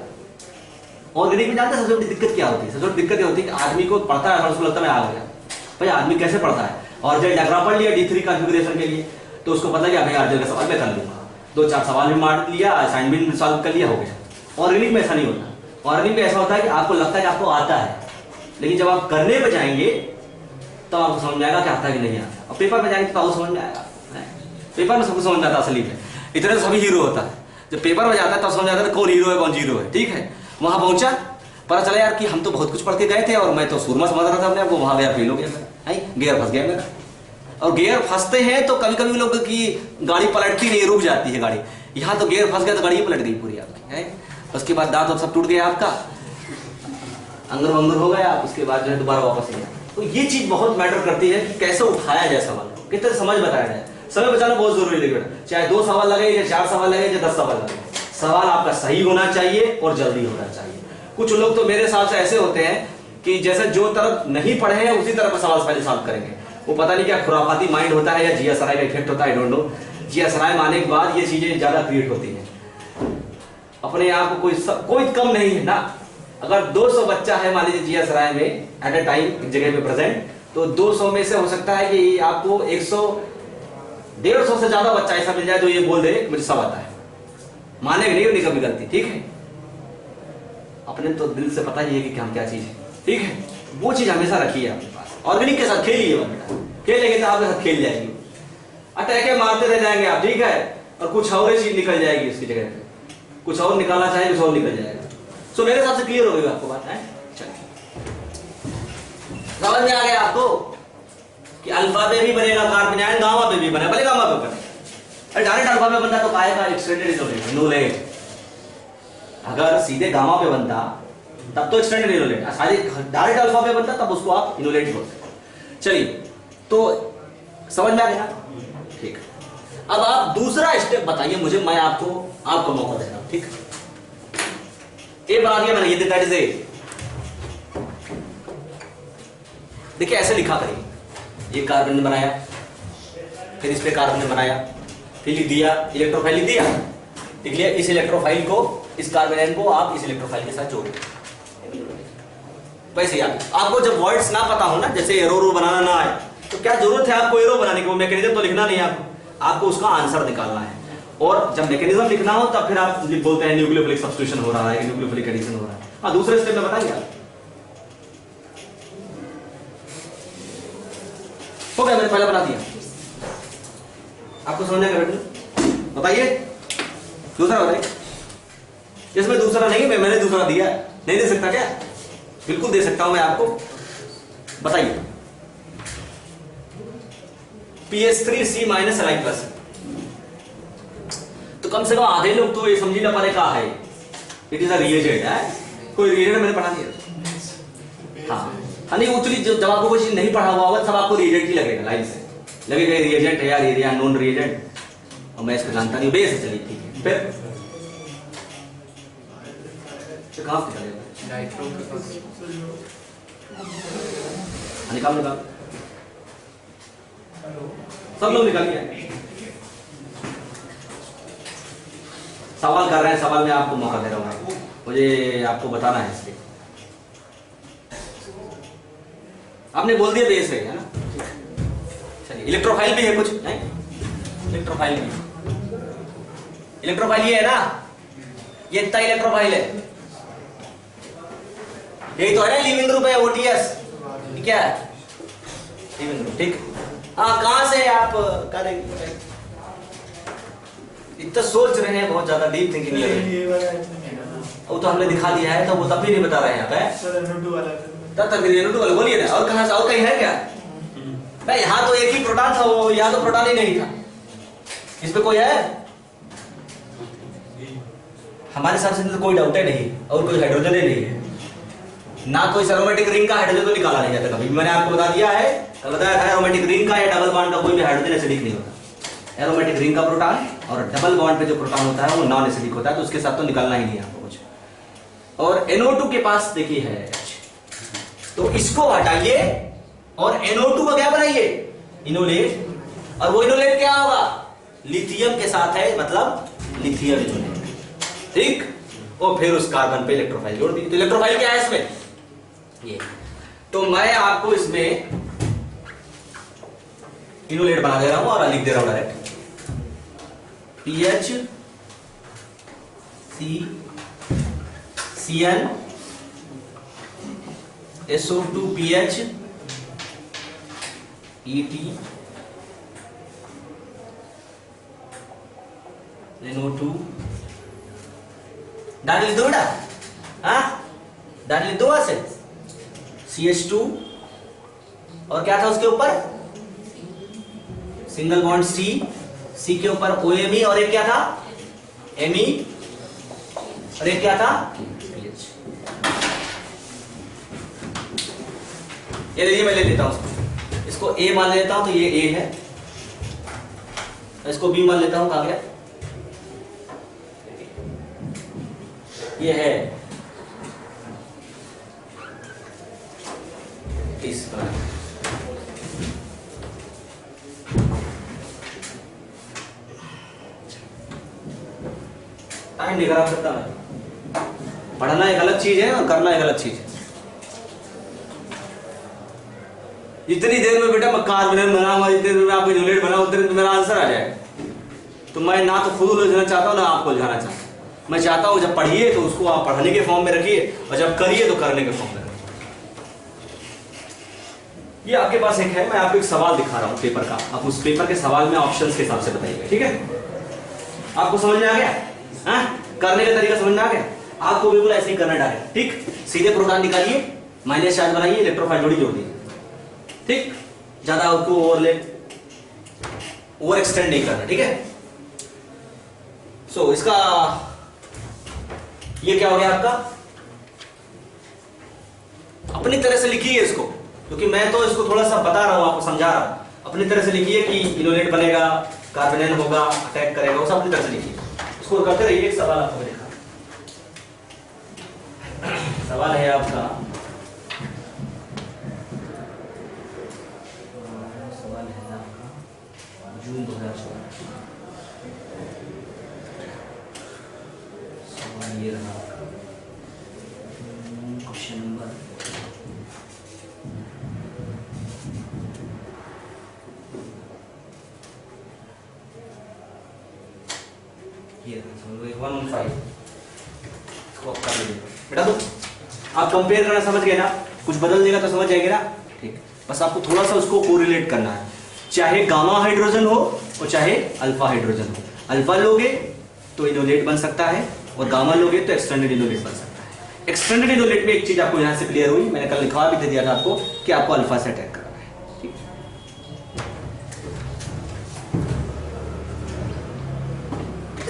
ऑर्गेनिक में जानते हैं सबसे बड़ी दिक्कत क्या होती है? सबसे बड़ी दिक्कत ये होती है कि आदमी को पढ़ता है और उसको लगता है मैं आ गया। भाई आदमी कैसे पढ़ता है? और जब डायग्राम पढ़ लिया D3 कॉन्फ़िगरेशन के लिए, तो उसको पता क्या भाई आर्जेल का सवाल मैं कर लूंगा, 2-4 सवाल भी मार लिया, असाइनमेंट भी सॉल्व कर लिया, हो गया। ऑर्गेनिक में ऐसा नहीं होता। ऑर्गेनिक में ऐसा होता है कि आपको लगता है कि आपको आता है, लेकिन जब आप करने पे जाएंगे तो आपको समझ में आएगा कि आता है कि नहीं आता। और पेपर में जाएंगे तो आपको समझ में आएगा। पेपर में सबको समझ में आता है असली में, इतने तो सभी हीरो होता है। जब पेपर में जाता है तब समझ आता है कौन हीरो है कौन जीरो है। ठीक है, वहां पहुंचा, पता चला यार कि हम तो बहुत कुछ पढ़ के गए थे और मैं तो सूरमा समझ रहा था अपने आपको, वहां गया फेल हो गया मैं, गियर फंस गया मेरा। और गियर फंसते हैं तो कभी कभी लोग की गाड़ी पलटती नहीं, रुक जाती है गाड़ी। यहाँ तो गियर फंस गया तो गाड़ी पलट गई पूरी आपकी है। उसके बाद दांत सब टूट गया आपका, अंदर वंदर हो गया, उसके बाद जो है दोबारा वापस लिया। तो ये चीज बहुत मैटर करती है कि कैसे उठाया जाए सवाल, कितने समझ बताया जाए। समय बचाना बहुत जरूरी है, चाहे 2 सवाल लगे या 4 सवाल लगे या 10 सवाल लगे, सवाल आपका सही होना चाहिए और जल्दी होना चाहिए। कुछ लोग तो मेरे हिसाब से ऐसे होते हैं कि जैसे जो तरफ नहीं पढ़े हैं उसी तरफ सवाल पहले सॉल्व करेंगे। वो पता नहीं क्या खुराफाती माइंड होता है या जिया सराय का इफेक्ट होता है, आई डोंट नो। जिया सराय आने के बाद ये चीजें ज्यादा क्रिएट होती हैं। अपने आप को कोई कम नहीं है ना। अगर 200 बच्चा है मान लीजिए जिया सराय में एट ए टाइम एक जगह पे प्रेजेंट, तो 200 में से हो सकता है कि आपको 100-150 से ज्यादा बच्चा ऐसा मिल जाए जो ये बोल दे मुझे सब आता है। मानेंगे नहीं अपनी कभी गलती, ठीक है। अपने तो दिल से पता ही है कि हम क्या चीज है, ठीक है। वो चीज हमेशा रखिए अपने पास। ऑर्गेनिक के साथ खेलिए बेटा, खेलेंगे तो आपके साथ खेल जाएगी, अटैके मारते रह जाएंगे आप, ठीक है। और कुछ और चीज निकल जाएगी उसकी जगह पे, कुछ और निकालना चाहिए कुछ और निकल जाएगा। सो मेरे हिसाब से क्लियर हो गई आपको बात है। समझ में आ गया आपको कि अल्फा पे भी बनेगा कार्बन आयन, गामा पे भी बने, भले गामा पे बने। डायरेक्ट अल्फा पे बनता तो काय का एक्सटेंडेड इनोलेट। अगर सीधे गामा पे बनता तब तो एक्सटेंडेड इनोलेट, डायरेक्ट अल्फा पे बनता तब उसको आप इनोलेट बोलते। चलिए, तो समझ में आ गया, ठीक। अब आप दूसरा स्टेप बताइए मुझे, मैं आपको मौका दे रहा हूं, ठीक। ये बना दिया मैंने, ये दैट इज ए। देखिए ऐसे लिखा करिए, ये कार्बन ने बनाया, फिर इस पे कार्बन ने बनाया, फिर लिख दिया इलेक्ट्रोफाइल, लिख दिया, लिख लिया। इस इलेक्ट्रोफाइल को, इस कार्बन को आप इस इलेक्ट्रोफाइल के साथ जोड़ दो। वैसे आपको जब वर्ड्स ना पता हो ना, जैसे एरो बनाना ना आए, तो क्या जरूरत है आपको एरो बनाने की, वो मैकेनिज्म तो लिखना नहीं है आपको उसका आंसर निकालना है। और जब मैकेनिज्म लिखना हो तब फिर आप बोलते हैं न्यूक्लियोफिलिक सब्स्टिट्यूशन हो रहा है, न्यूक्लियोफिलिक एडिशन हो रहा है। हाँ, दूसरे स्टेप में बताइए आप। हो गया, मैंने पहले बना दिया, आपको समझ में बेटा बताइए। दूसरा बताइए, इसमें दूसरा नहीं, मैंने दूसरा दिया, नहीं दे सकता क्या? बिल्कुल दे सकता हूं मैं आपको, बताइए। PH3C- Li+, तो कम से कम आधे लोग तो ये समझी ना पाने का है, इट इज अ रिएजेंट है। कोई रिएजेंट मैंने पढ़ा दिया। हाँ नहीं, एक्चुअली जब आपको कोई चीज नहीं पढ़ा हुआ होगा सब आपको रिएजेंट ही लगेगा, लाइन से लगेगा रिएजेंट है यार, एरिया नॉन रिएजेंट, और मैं इसको जानता नहीं, बेस है। चलिए ठीक है, फिर कहां से निकालेगा? निकाल निकाल, सब लोग निकालिए। सवाल कर रहे हैं, सवाल में आपको मौका दे रहा हूं, मुझे आपको बताना है इसलिए। आपने बोल दिया बेस है ना। चलिए, इलेक्ट्रोफाइल भी है कुछ नहीं, इलेक्ट्रोफाइल भी, इलेक्ट्रोफाइल ये है ना, ये इतना इलेक्ट्रोफाइल है, यही तो है ना लिविंग ग्रुप है OTS, क्या है लिविंग ग्रुप, ठीक। हाँ, कहां से आप करेंगे? इतना सोच रहे हैं, बहुत ज्यादा डीप थिंकिंग लग रही है। वो तो हमने दिखा दिया है, तो वो तब भी नहीं बता रहे हैं यहाँ पे। तब बोलिए ना, और कहां से, और कहीं है क्या? भाई यहाँ तो एक ही प्रोटॉन था, वो यहाँ तो प्रोटॉन ही नहीं था। इस पे कोई है? हमारे साथ से तो कोई डाउट है नहीं, और कोई हाइड्रोजन ही नहीं है ना, कोई एरोमेटिक रिंग का हाइड्रोजन तो निकाला नहीं जाता कभी। मैंने आपको बता दिया है, बताया था एरोमेटिक रिंग का या डबल बॉन्ड का कोई भी हाइड्रोजन एसिडिक नहीं होता। एरोमेटिक रिंग का प्रोटॉन और डबल बॉन्ड पे जो प्रोटॉन होता है वो नॉन एसिडिक होता है, तो उसके साथ तो निकालना ही नहीं आपको कुछ। और NO2 के पास देखिए है, तो इसको हटाइए और NO2 का क्या बनाइए? इनोलेट। और वो इनोलेट क्या होगा? लिथियम के साथ है, मतलब लिथियम इनोलेट, ठीक। और फिर उस कार्बन पे इलेक्ट्रोफाइल जोड़ दी। तो इलेक्ट्रोफाइल क्या है इसमें? ये। तो मैं आपको इसमें इनोलेट बना दे रहा हूं और लिख दे रहा हूं direct PH CN SO2 PH ET NO2 डाल लिख दो बेटा, हाँ डाल लिख दो वहां से CH2 और क्या था उसके ऊपर सिंगल बॉन्ड C के ऊपर OMe और एक क्या था Me और एक क्या था PH। ये देखिए मैं ले लेता हूं इसको A मान लेता हूं तो ये A है, इसको B मान लेता हूं, कहां गया ये है इसका टाइम नहीं खराब करता मैं, पढ़ना एक अलग चीज है और करना एक अलग चीज है। जितनी देर में बेटा मैं कार्बोनेट बनाऊंगा, जितनी देर में आपको इनोलेट बनाऊंगा उतनी देर में मेरा आंसर आ जाएगा। तो मैं ना तो खुद उलझना चाहता हूं ना आपको उलझाना चाहता हूं। मैं चाहता हूं जब पढ़िए तो उसको आप पढ़ने के फॉर्म में रखिए और जब करिए तो करने के फॉर्म में रखिए। ये आपके पास एक है, मैं आपको एक सवाल दिखा रहा हूं पेपर का, आप उस पेपर के सवाल में ऑप्शंस के हिसाब से बताइएगा, ठीक है? आपको समझ में आ गया? हाँ, करने का तरीका समझ में आ गया? आपको बिल्कुल ऐसे ही करना डायरेक्ट, ठीक? सीधे प्रोटॉन निकालिए, माइनस चार्ज बनाइए, इलेक्ट्रोफाइल जोड़ी जोड़ दीजिए, ठीक? ज्यादा उसको ओवर एक्सटेंड नहीं करना, ठीक है? सो इसका ये क्या हो गया आपका? अपनी तरह से लिखिए इसको, क्योंकि मैं तो इसको थोड़ा सा बता रहा हूं, आपको समझा रहा हूं। अपनी तरह से लिखिए कि इनोलेट बनेगा, कार्बोनेट होगा, अटैक करेगा, वो सब अपनी तरह से लिखिए। इसको करते रहिए। एक सवाल आपको देखा, सवाल है आपका, सवाल है आपका जून 2014, सवाल ये रहा आपका, क्वेश्चन नंबर ये 115 इसको आप कर लीजिए बेटा। तो आप कंपेयर करना समझ गए ना, कुछ बदल देगा तो समझ जाएंगे ना, ठीक? बस आपको थोड़ा सा उसको कोरिलेट करना है, चाहे गामा हाइड्रोजन हो और चाहे अल्फा हाइड्रोजन हो। अल्फा लोगे तो इनोलेट बन सकता है और गामा लोगे तो एक्सटेंडेड इनोलेट बन सकता है। एक्सटेंडेड इनोलेट में एक चीज आपको यहां से क्लियर हुई, मैंने कल लिखवा भी दे दिया था आपको कि आपको अल्फा से अटैक करना है, ठीक?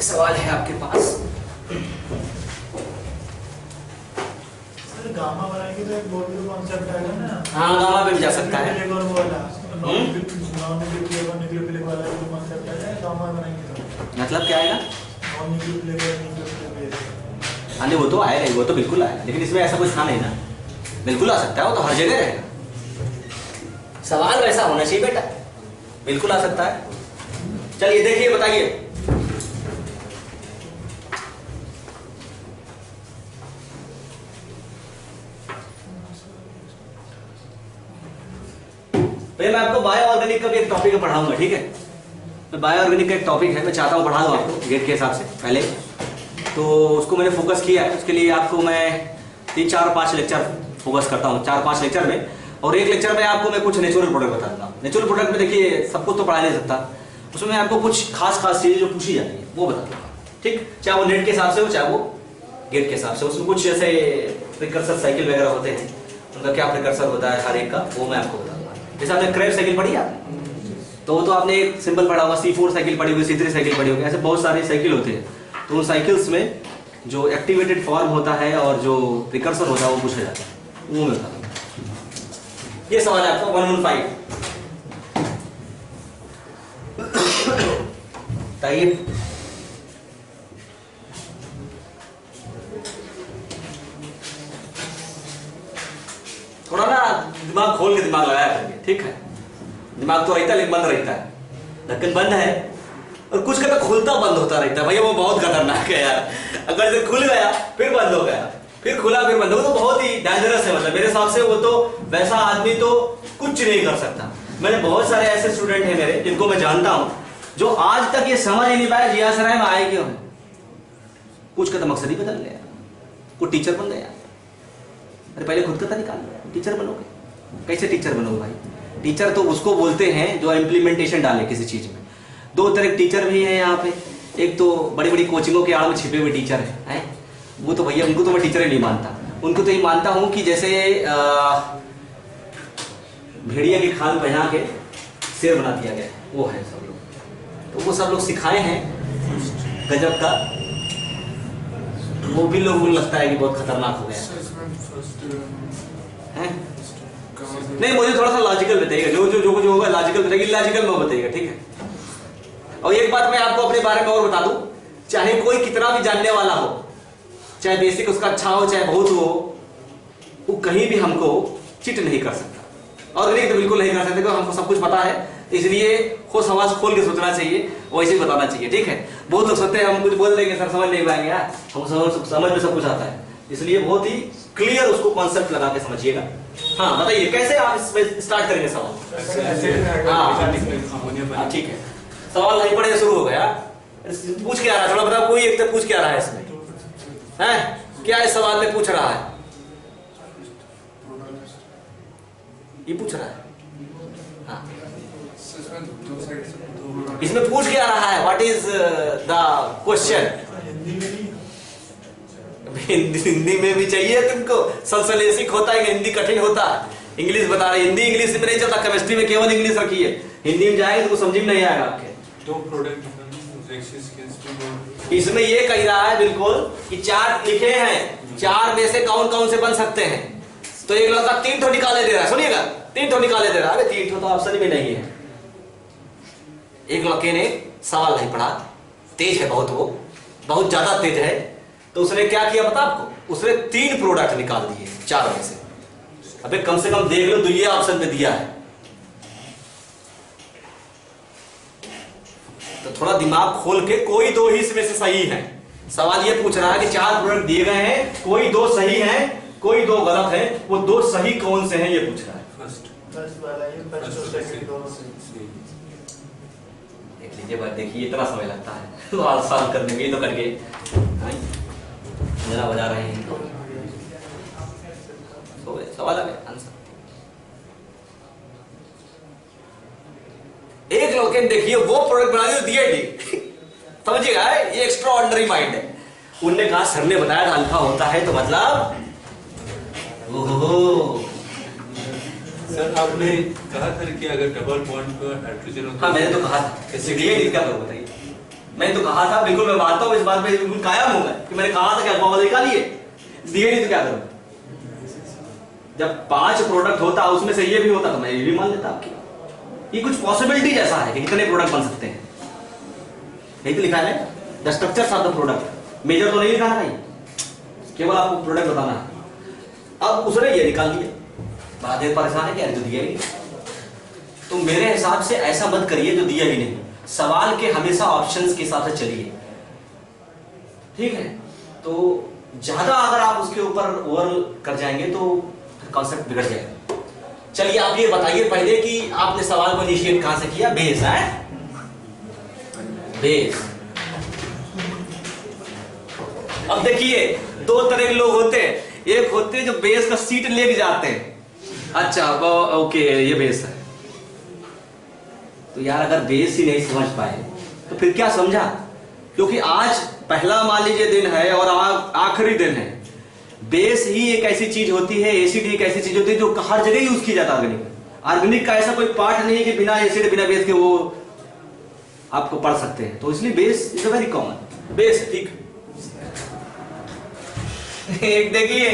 सवाल है आपके पास, गामा बनाएंगे तो एक बोर्ड का कॉन्सेप्ट आएगा ना। हाँ, गामा पे भी जा सकता है। एक और वो वाला नॉन न्यूक्लियर वाला जो कॉन्सेप्ट आएगा गामा बनाएंगे तो मतलब क्या आएगा? Non nuclear. हाँ नहीं, वो तो आएगा ही, वो तो बिल्कुल आएगा, लेकिन इसमें ऐसा कुछ था नहीं ना, बिल्कुल आ सकता है, वो तो हर जगह रहेगा। सवाल वैसा होना चाहिए बेटा, बिल्कुल आ सकता है। चलिए देखिए, बताइए। मैं आपको बायो ऑर्गेनिक का भी एक टॉपिक पढ़ाऊंगा, ठीक है? मैं बायो ऑर्गेनिक का एक टॉपिक है, मैं चाहता हूँ पढ़ा दूँ आपको गेट के हिसाब से पहले, तो उसको मैंने फोकस किया है। उसके लिए आपको मैं 3-4-5 लेक्चर फोकस करता हूँ, 4-5 लेक्चर में, और एक लेक्चर में आपको मैं कुछ नेचुरल प्रोडक्ट बता दूंगा। नेचुरल प्रोडक्ट में देखिए सब कुछ तो पढ़ा नहीं सकता, उसमें मैं आपको कुछ खास चीज़ें जो पूछी जाती है वो बता दूंगा, ठीक? चाहे वो नेट के हिसाब से हो, चाहे वो गेट के हिसाब से। उसमें कुछ जैसे प्रिकर्सर साइकिल वगैरह होते हैं, उनका क्या प्रिकर्सर होता है हर एक का, वो मैं आपको बता दूंगा। जैसे आपने क्रेब्स साइकिल पढ़ी है तो वो तो आपने एक सिंपल पढ़ा होगा, C4 साइकिल पढ़ी होगी, C3 साइकिल पढ़ी होगी, ऐसे बहुत सारे साइकिल होते हैं। तो उन साइकिल्स में जो एक्टिवेटेड फॉर्म होता है और जो प्रिकर्सर होता है वो पूछा जाता है, वो मैं बता दूंगा। ये सवाल है आपका 115। बताइए। थोड़ा ना दिमाग खोल के दिमाग लगाया करिए, ठीक है? दिमाग तो रहता है लेकिन बंद रहता है, ढक्कन बंद है और कुछ का तो खुलता बंद होता रहता है। भैया वो बहुत खतरनाक है यार, अगर से खुल गया फिर बंद हो गया, फिर खुला फिर बंद हो, तो बहुत ही डेंजरस है। मतलब मेरे हिसाब से वो तो वैसा आदमी तो कुछ नहीं कर सकता। मैंने बहुत सारे ऐसे स्टूडेंट हैं मेरे जिनको मैं जानता हूं जो आज तक ये समझ ही नहीं पाया जियासराय में आए क्यों है। कुछ का तो मकसद ही बदल गया, कुछ टीचर बन गया। अरे पहले खुद का तो निकाल लो, टीचर बनोगे। कैसे टीचर बनोगे भाई? टीचर तो उसको बोलते हैं जो इम्प्लीमेंटेशन डाले किसी चीज में। दो तरह के टीचर भी हैं यहाँ पे। एक तो बड़ी बड़ी कोचिंगों के आड़ में छिपे हुए टीचर हैं, वो तो भैया उनको तो मैं टीचर ही नहीं मानता। उनको तो ये मानता हूँ कि जैसे भेड़िया की खाल पहना के शेर बना दिया गया, वो है सब लोग। तो वो सब लोग सिखाए हैं गजब का, वो भी लोगों को लगता है कि बहुत खतरनाक हो गया है। नहीं, मुझे थोड़ा सा लॉजिकल बताइएगा, जो होगा लॉजिकल बताइएगा, इलॉजिकल मत बताइएगा, ठीक है। और एक बात मैं आपको अपने बारे में और बता दूं, चाहे कोई कितना भी जानने वाला हो, चाहे बेसिक उसका अच्छा हो चाहे बहुत हो, वो कहीं भी हमको चिट नहीं कर सकता। और तो बिल्कुल नहीं कर सकते क्योंकि हमको सब कुछ पता है, इसलिए खुद आवाज खोल के सोचना चाहिए, वैसे ही बताना चाहिए, ठीक है। बहुत लोग सोचते हैं हम कुछ बोल देंगे सर समझ नहीं पाएंगे, यार हम समझ में सब कुछ आता है, इसलिए बहुत ही क्लियर उसको कॉन्सेप्ट लगा के समझिएगा। हाँ बताइए कैसे आप इसमें स्टार्ट करेंगे सवाल? हाँ ठीक है, सवाल नहीं पढ़े शुरू हो गया। पूछ क्या रहा है थोड़ा बताओ, कोई एक तो पूछ क्या रहा है इसमें, है क्या इस सवाल में पूछ रहा है? ये पूछ रहा है, हाँ इसमें पूछ क्या रहा है? What is the question? Hindi में भी चाहिए तुमको? संश्लेषिक होता है, हिंदी कठिन होता है। इंग्लिश बता रहे, हिंदी इंग्लिश में नहीं चलता, केमिस्ट्री में केवल इंग्लिश रखी है, हिंदी में जाएंगे तो समझ में नहीं आएगा आपके। दो प्रोडक्ट इसमें ये कह रहा है बिल्कुल कि चार लिखे हैं, चार में से कौन कौन से बन सकते हैं। तो एक लड़का 3 ठो निकाले दे रहा है, सुनिएगा 3 ठो निकाले दे रहा है। 3 ठो तो ऑप्शन में नहीं है। एक लड़के ने सवाल नहीं पढ़ा, तेज है बहुत, वो बहुत ज्यादा तेज है, तो उसने क्या किया पता आपको? उसने 3 प्रोडक्ट निकाल दिए 4 में से। अबे कम से कम देख लो, तो ये ऑप्शन में दिया है, तो थोड़ा दिमाग खोल के कोई 2 ही इसमें से सही है। सवाल ये पूछ रहा है कि 4 प्रोडक्ट दिए गए हैं, कोई 2 सही हैं, कोई 2 गलत हैं, वो 2 सही कौन से हैं ये पूछ रहा है। देख लीजिए बात, देखिए इतना समय लगता है सवाल सॉल्व करने में, तो करके जरा बजा रहे हैं तो सवाल आ गया आंसर। एक लड़के ने देखिए वो प्रोडक्ट बना दिया, दिया ही समझिएगा, ये एक्स्ट्रा ऑर्डिनरी माइंड है। उनने कहा सर ने बताया था अल्फा होता है, तो मतलब ओहो सर आपने कहा था कि अगर डबल बॉन्ड पर हाइड्रोजन होता है। हाँ मैंने तो कहा था, कैसे क्या करो बताइए। मैंने तो कहा था, बिल्कुल मैं मानता हूँ इस बात पे, बिल्कुल कायम हूँ मैं कि मैंने कहा था कि अल्फा वाला निकालिए, दिए नहीं तो क्या करूँ। जब 5 प्रोडक्ट होता उसमें से ये भी होता तो मैं ये भी मान लेता आपकी। ये कुछ पॉसिबिलिटी जैसा है कि कितने प्रोडक्ट बन सकते हैं, यही तो लिखा है the structures of the product. Major तो नहीं लिखा है भाई, केवल आपको प्रोडक्ट बताना है। अब उसने ये निकाल दिया, बड़ा देर परेशान है कि जो दिया ही नहीं। तो मेरे हिसाब से ऐसा मत करिए जो दिया ही नहीं, सवाल के हमेशा ऑप्शंस के हिसाब से चलिए, ठीक है। तो ज्यादा अगर आप उसके ऊपर ओवर कर जाएंगे तो कॉन्सेप्ट बिगड़ जाएगा। चलिए आप ये बताइए पहले कि आपने सवाल को इनिशिएट कहां से किया? बेस है, बेस। अब देखिए 2 तरह के लोग होते हैं, एक होते हैं जो बेस का सीट लेके जाते हैं, अच्छा वो ओके ये बेस है। तो यार अगर बेस ही नहीं समझ पाए तो फिर क्या समझा? क्योंकि आज पहला मान लीजिए दिन है और आखिरी दिन है। बेस ही एक ऐसी चीज होती है, एसिड ही एक ऐसी चीज होती है जो हर जगह यूज की जाता है। ऑर्गेनिक का ऐसा कोई पार्ट नहीं है कि बिना एसिड बिना बेस के वो आपको पढ़ सकते हैं। तो इसलिए base is a very common. Base ठीक। एक देखिए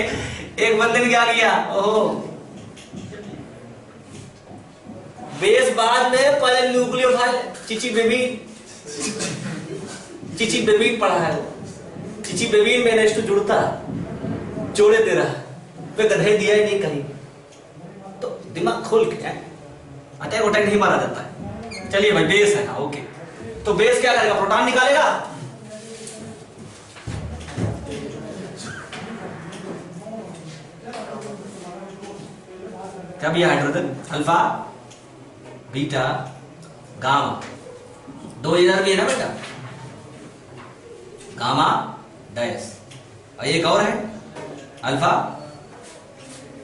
एक बंदे ने क्या किया, ओहो बेस बाद में पहले न्यूक्लियोफाइल चिची बेबीन पढ़ा है। चिची बेबीन में नेक्स्ट जुड़ता जोड़े दे रहा है, गधे दिया ही नहीं कहीं। तो दिमाग खोल के अटैक उटैक नहीं मारा जाता है। चलिए भाई बेस है, ओके। तो बेस क्या करेगा? प्रोटॉन निकालेगा। क्या भी हाइड्रोजन अल्फा बीटा गामा, दो इधर भी है ना बेटा, गामा डैश, और एक और है अल्फा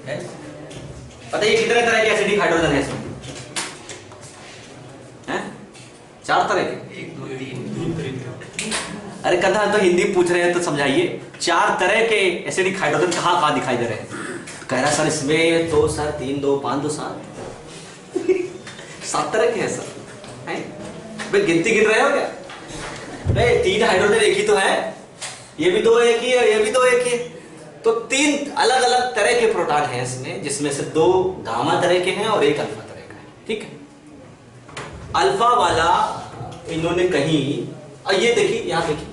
डैश। बताइए कितने तरह के एसिडिक हाइड्रोजन है इसमें? हैं? 4 तरह के। 1 2 3 तीन तरीके। अरे कथा तो हिंदी पूछ रहे हैं तो समझाइए, 4 तरह के एसिडिक हाइड्रोजन कहाँ दिखाई दे रहे हैं? कह रहा सर इसमें तो सर 3 2 5 2 7 7 तरह के हैं सर। हैं? भाई गिनती गिन रहे हो क्या? भाई 3 हाइड्रोजन एक ही तो है, ये भी 2 एक ही है, ये भी 2 एक ही है, तो 3 अलग अलग तरह के प्रोटॉन हैं इसमें, जिसमें से 2 गामा तरह के हैं और एक अल्फा तरह का है। ठीक है, अल्फा वाला इन्होंने कहीं, और ये देखिए यहाँ देखिए,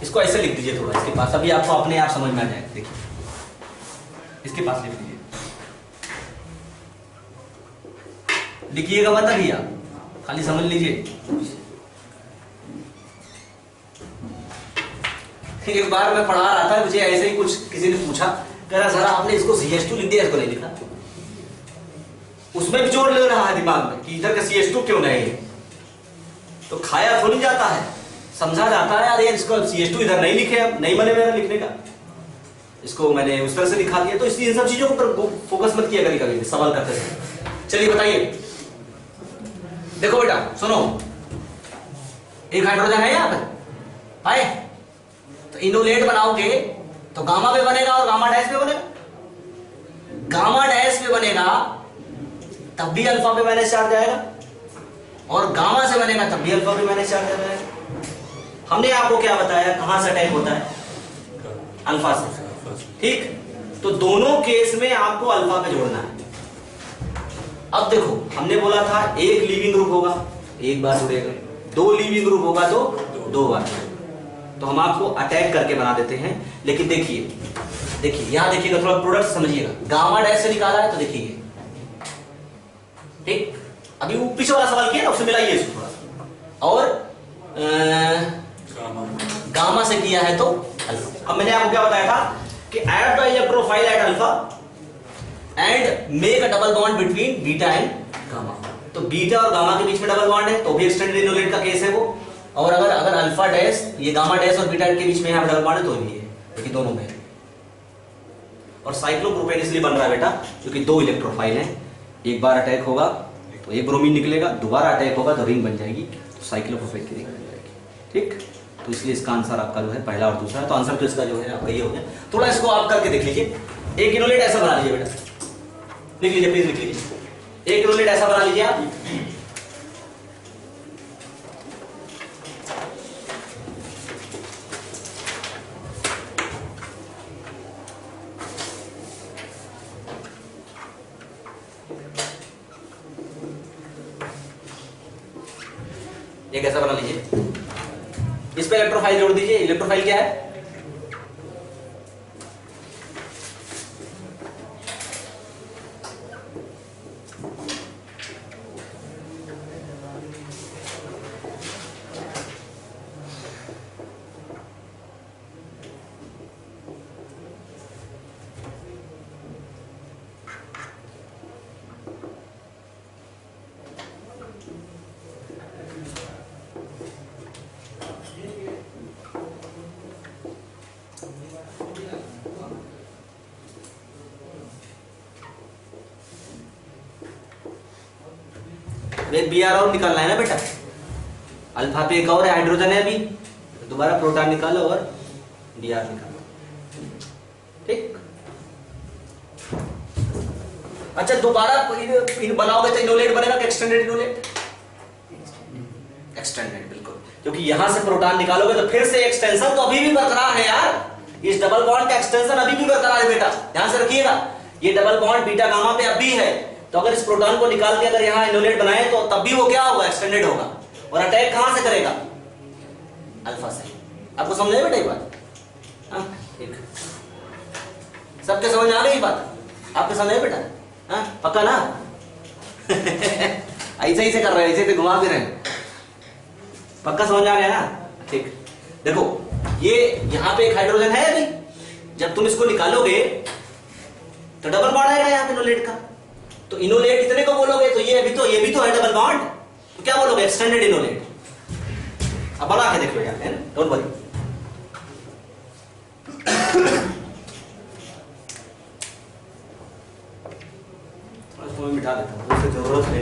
इसको ऐसे लिख दीजिए थोड़ा इसके पास, अभी आपको अपने आप समझ में आ जाएगा। देखिए इसके पास लिख दीजिए, लिखिएगा मत अभी आप, खाली समझ लीजिए। एक बार मैं पढ़ा रहा था, मुझे ऐसे ही कुछ किसी ने पूछा, कह रहा सर आपने इसको CH2 लिख दिया, इसको नहीं लिखा। उसमें भी जोर ले रहा है दिमाग में कि इधर का CH2 क्यों नहीं है, तो खाया थोड़ी जाता है, समझा जाता है यार, इसको CH2 इधर नहीं लिखे, अब नहीं बने मेरा लिखने का, इसको मैंने उस तरह से लिखा दिया। तो इसलिए इन सब चीजों पर फोकस मत किया कभी कभी सवाल करते समय। चलिए बताइए, देखो बेटा सुनो, एक हाइड्रोजन है यहाँ पे, आए तो इनोलेट बनाओगे तो गामा पे बनेगा और गामा डैश पे बनेगा, गामा डैश पे बनेगा तब भी अल्फा पे माइनस चार्ज जाएगा, और गामा से बनेगा तब भी अल्फा पे माइनस चार्ज जाएगा। हमने आपको क्या बताया, कहां से अटैक होता है? अल्फा से। ठीक, तो दोनों केस में आपको अल्फा पे जोड़ना है। अब देखो हमने बोला था एक लीविंग ग्रुप होगा एक बार जुड़ेगा, 2 लीविंग ग्रुप होगा तो 2 बार, तो हम आपको अटैक करके बना देते हैं। लेकिन देखिए यहां देखिएगा, थोड़ा प्रोडक्ट समझिएगा, गामा डैश से निकाला है तो देखिए, ठीक, अभी वो पीछे वाला सवाल किया ना, उससे मिलाइए इसको थोड़ा सा, और गामा से किया है तो अल्फा। अब मैंने आपको क्या बताया था कि add the electrophile at alpha and make a double bond between beta and gamma. तो बीटा और गामा के बीच में डबल बॉन्ड है तो भी एक्सटेंडेड इनोलेट का केस है वो, और अगर अल्फा डैश, ये गामा डैश और बीटा के बीच में यहाँ डबल बॉन्ड है तो भी है, क्योंकि दोनों में है। और साइक्लोप्रोपेन इसलिए बन रहा है बेटा क्योंकि 2 इलेक्ट्रोफाइल है, एक बार अटैक होगा तो एक ब्रोमीन निकलेगा, दोबारा अटैक होगा तो रिंग बन जाएगी, तो साइक्लोप्रोपेन की रिंग बन जाएगी। ठीक, तो इसलिए इसका आंसर आपका जो है पहला और दूसरा, तो आंसर तो इसका जो है आपका ये हो गया। थोड़ा इसको आप करके देख लीजिए, एक इनोलेट ऐसा बना लीजिए बेटा, लिख लीजिए प्लीज, लिख लीजिए, एक इनोलेट ऐसा बना लीजिए आप, एक ऐसा बना लीजिए, इस पे इलेक्ट्रोफाइल जोड़ दीजिए। इलेक्ट्रोफाइल क्या है? एक Br और निकालना है ना बेटा, अल्फा पे एक और हाइड्रोजन है, अभी दोबारा प्रोटॉन निकालो और Br निकालो। ठीक, अच्छा दोबारा बनाओगे तो इनोलेट बनेगा कि एक्सटेंडेड इनोलेट? एक्सटेंडेड, बिल्कुल, क्योंकि यहां से प्रोटॉन निकालोगे तो फिर से एक्सटेंशन तो अभी भी बरकरार है यार, इस डबल बॉन्ड का एक्सटेंशन अभी भी बरकरार है बेटा, ध्यान से रखिएगा, ये डबल बॉन्ड बीटा गामा पे अभी है, तो अगर इस प्रोटॉन को निकाल के अगर यहाँ इनोलेट बनाए तो तब भी वो क्या होगा? एक्सटेंडेड होगा, और अटैक कहां से करेगा? अल्फा से। आपको समझ में बेटा ये बात? हाँ ठीक, सबके समझ में आ गई बात? आपके समझ में बेटा? हाँ पक्का ना? ऐसे कर रहे हैं, ऐसे घुमा भी रहे हैं, पक्का समझ आ गया ना? ठीक, देखो ये यहाँ पे एक हाइड्रोजन है अभी, जब तुम इसको निकालोगे तो डबल बॉन्ड आएगा यहाँ पे इनोलेट का, तो इनोलेट इतने को बोलोगे तो ये भी तो है डबल बॉन्ड, तो क्या बोलोगे? Extended enolate. अब बना के देखो यार, डोंट वरी। इसको मैं मिटा देता हूँ, उससे जरूरत है।